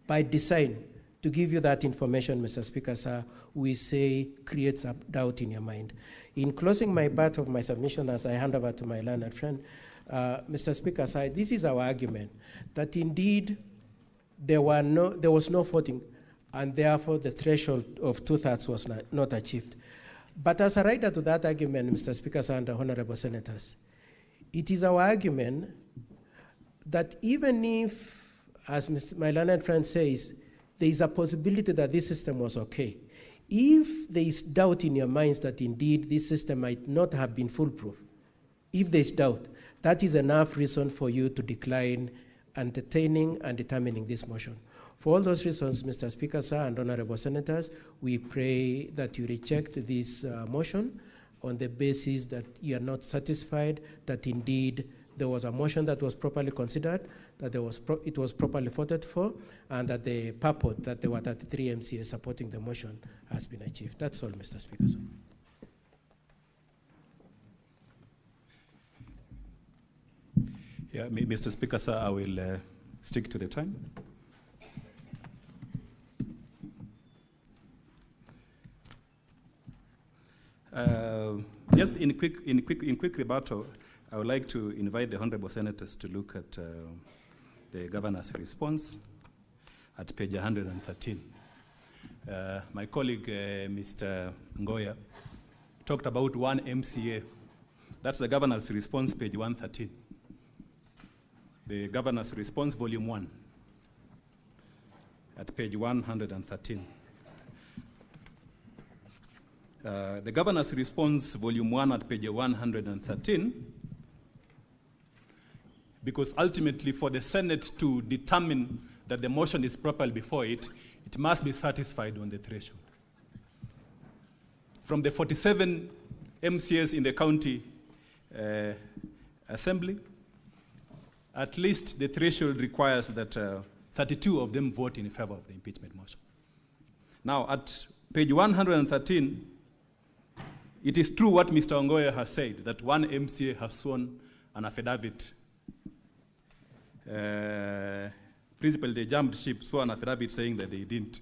by design to give you that information, Mr. Speaker, sir, we say creates a doubt in your mind. In closing my part of my submission as I hand over to my learned friend, Mr. Speaker, sir, this is our argument, that indeed there was no voting, and therefore the threshold of 2/3 was not achieved. But as a rider to that argument, Mr. Speaker, sir, and honorable senators, it is our argument that even if, as my learned friend says, there is a possibility that this system was okay, if there is doubt in your minds that indeed this system might not have been foolproof, if there is doubt, that is enough reason for you to decline entertaining and determining this motion. For all those reasons, Mr. Speaker, sir, and honorable senators, we pray that you reject this motion on the basis that you are not satisfied that indeed there was a motion that was properly considered, that it was properly voted for, and that the purport that there were 33 MCAs supporting the motion has been achieved. That's all, Mr. Speaker, sir. Yeah, Mr. Speaker, sir, I will stick to the time. Just in quick rebuttal, I would like to invite the honorable senators to look at the governor's response at page 113. My colleague, Mr. Ngoya, talked about one MCA. That's the governor's response, page 113. The governor's response, volume 1, at page 113. The governor's response, volume 1, at page 113, because ultimately for the Senate to determine that the motion is properly before it, it must be satisfied on the threshold. From the 47 MCAs in the county assembly, at least the threshold requires that 32 of them vote in favor of the impeachment motion. Now, at page 113, it is true what Mr. Ongoya has said, that one MCA has sworn an affidavit. Principally, they jumped ship, swore an affidavit saying that they didn't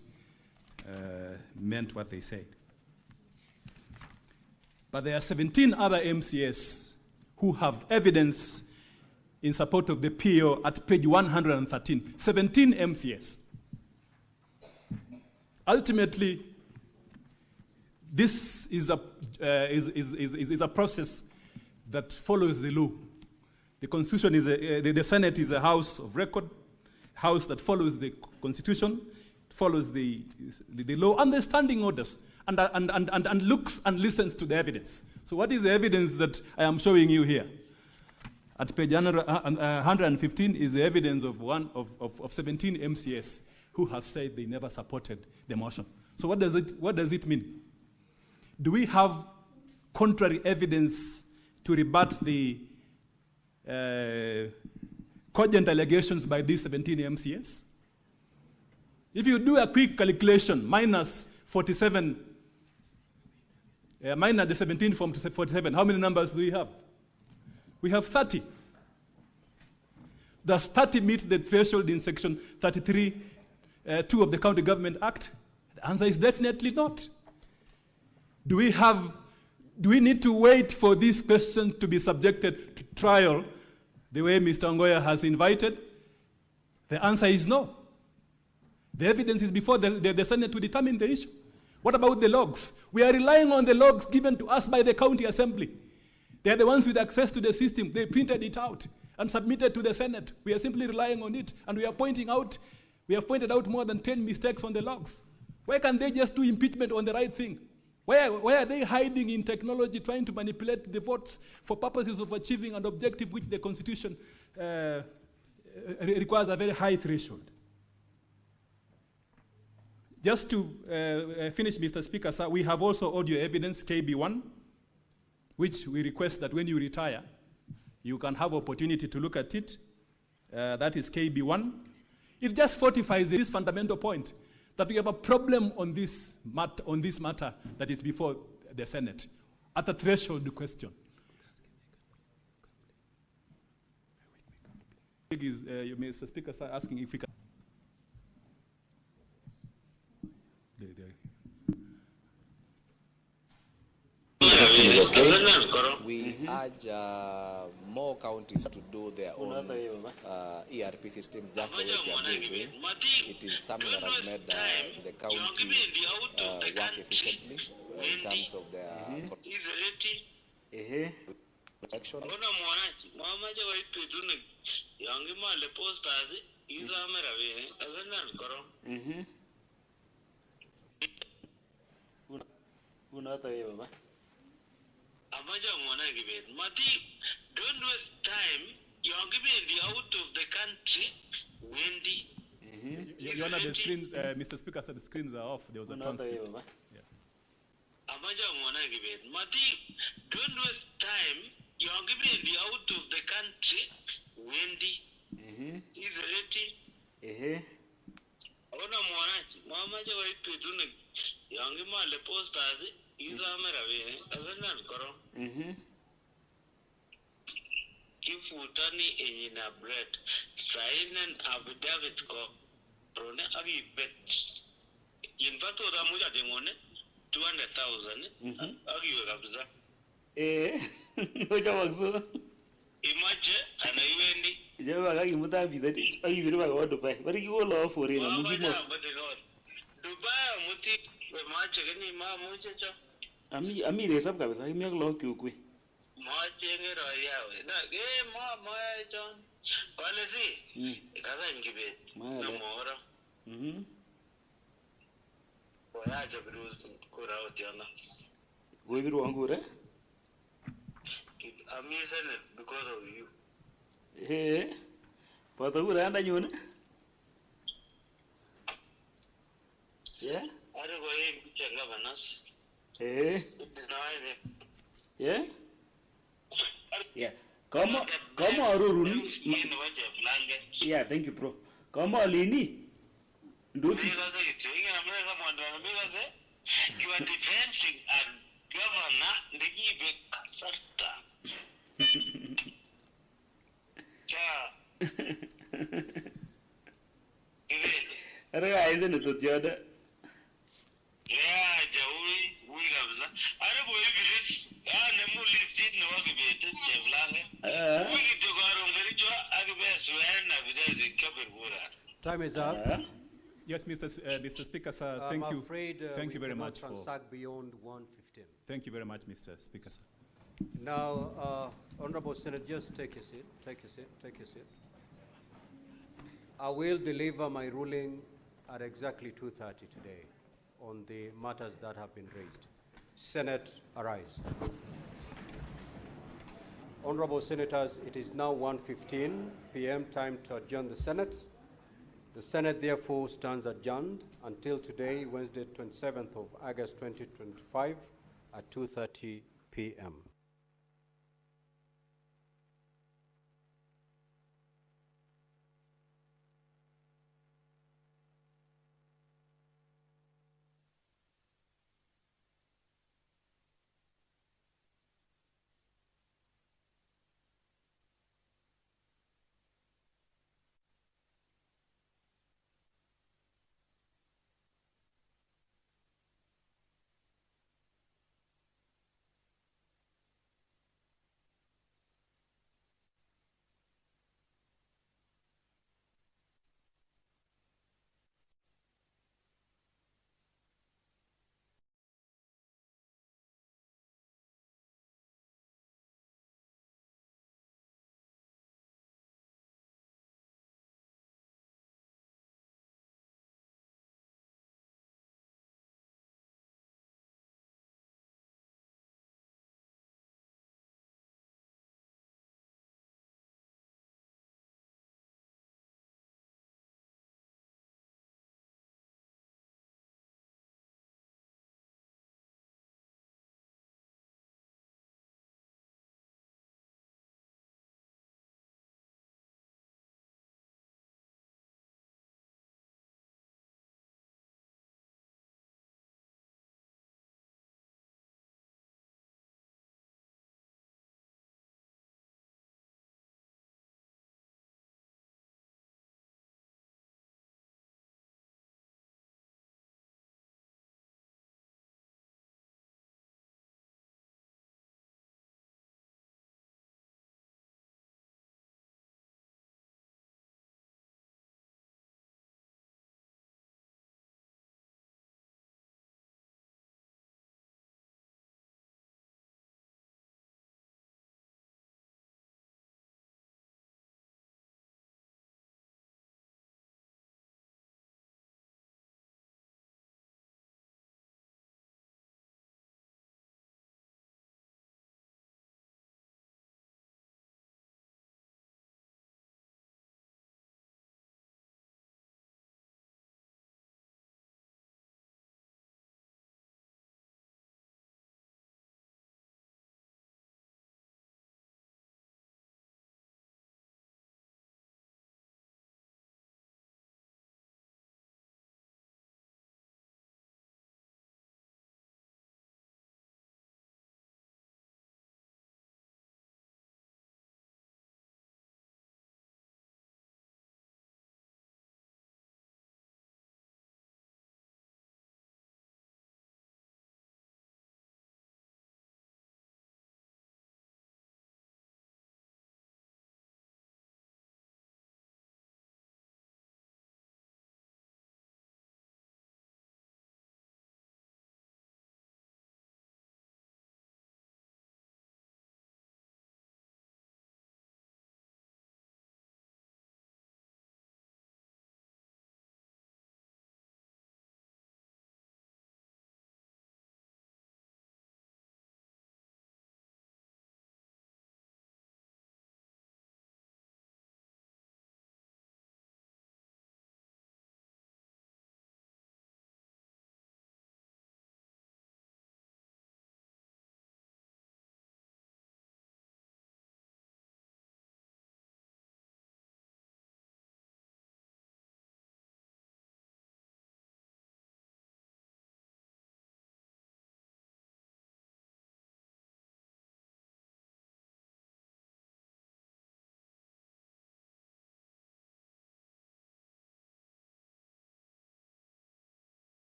meant what they said. But there are 17 other MCAs who have evidence in support of the PO at page 113. 17 MCAs. Ultimately, this is a process that follows the law. The Constitution is the Senate is a house of record, house that follows the Constitution, follows the law and the standing orders, and looks and listens to the evidence. So what is the evidence that I am showing you here? At page 115 is the evidence of 17 MCAs who have said they never supported the motion. So what does it mean? Do we have contrary evidence to rebut the cogent allegations by these 17 MCAs? If you do a quick calculation, minus 47, minus the 17 from 47, how many numbers do we have? We have 30. Does 30 meet the threshold in section 33, 2 of the County Government Act? The answer is definitely not. Do we need to wait for this question to be subjected to trial the way Mr. Ongoya has invited? The answer is no. The evidence is before the Senate to determine the issue. What about the logs? We are relying on the logs given to us by the county assembly. They are the ones with access to the system. They printed it out and submitted to the Senate. We are simply relying on it, and we have pointed out more than 10 mistakes on the logs. Why can't they just do impeachment on the right thing? Why are they hiding in technology, trying to manipulate the votes for purposes of achieving an objective which the Constitution requires a very high threshold? Just to finish, Mr. Speaker, sir, we have also audio evidence, KB1, which we request that when you retire, you can have opportunity to look at it. That is KB1. It just fortifies this fundamental point that we have a problem on this matter that is before the Senate at a threshold question. Mr. Speaker, sir, asking if we can. We urge more counties to do their own ERP system just the way Kiambu is doing. It is something that has made the county work efficiently in terms of their elections. Don't waste time. You're giving out of the country, Wendy. Your Honor, the screens, Mr. Speaker said the screens are off. There was a transcript. Yeah. Don't waste time. You're giving out of the country, Wendy. Is ready. Ona mwanachi, mama je waitu tune. Yangi male posters. If Utani in a bread, sign an affidavit corona, I bet. In fact, Ramuja Demone, 200,000. Imagine, and I went. You would have that. Are you really want to buy? What are you all off for? Dubai, Muti, much again, Mamma. Ami there's some guys. I make lock you quick. Marching it or yeah, my John. Policy, because I give it no more. I just bruised Kura Jana. We will go, eh? I'm using it because of you. Poto kura anda nyune. Yeah. Are go impeaching governors. Yeah. Yeah. Come arorun. Yeah, thank you, bro. Come alini. Nduti. You are defending a governor, the give Sarta. Ara isn't it the other? Yeah, Jawi, we have that. I don't believe it. I never lived in the this Javlang. We get to go on Kericho, I guess when I was the Kabir. Time is up. Yes, Mr. Speaker, sir, I'm afraid thank you very cannot much. transact beyond 1:15. Thank you very much, Mr. Speaker, sir. Now, Honorable Senate, just take a seat, take a seat, take a seat. I will deliver my ruling at exactly 2:30 today on the matters that have been raised. Senate, arise. Honorable Senators, it is now 1:15 p.m. time to adjourn the Senate. The Senate therefore stands adjourned until today, Wednesday, 27th of August 2025 at 2:30 p.m.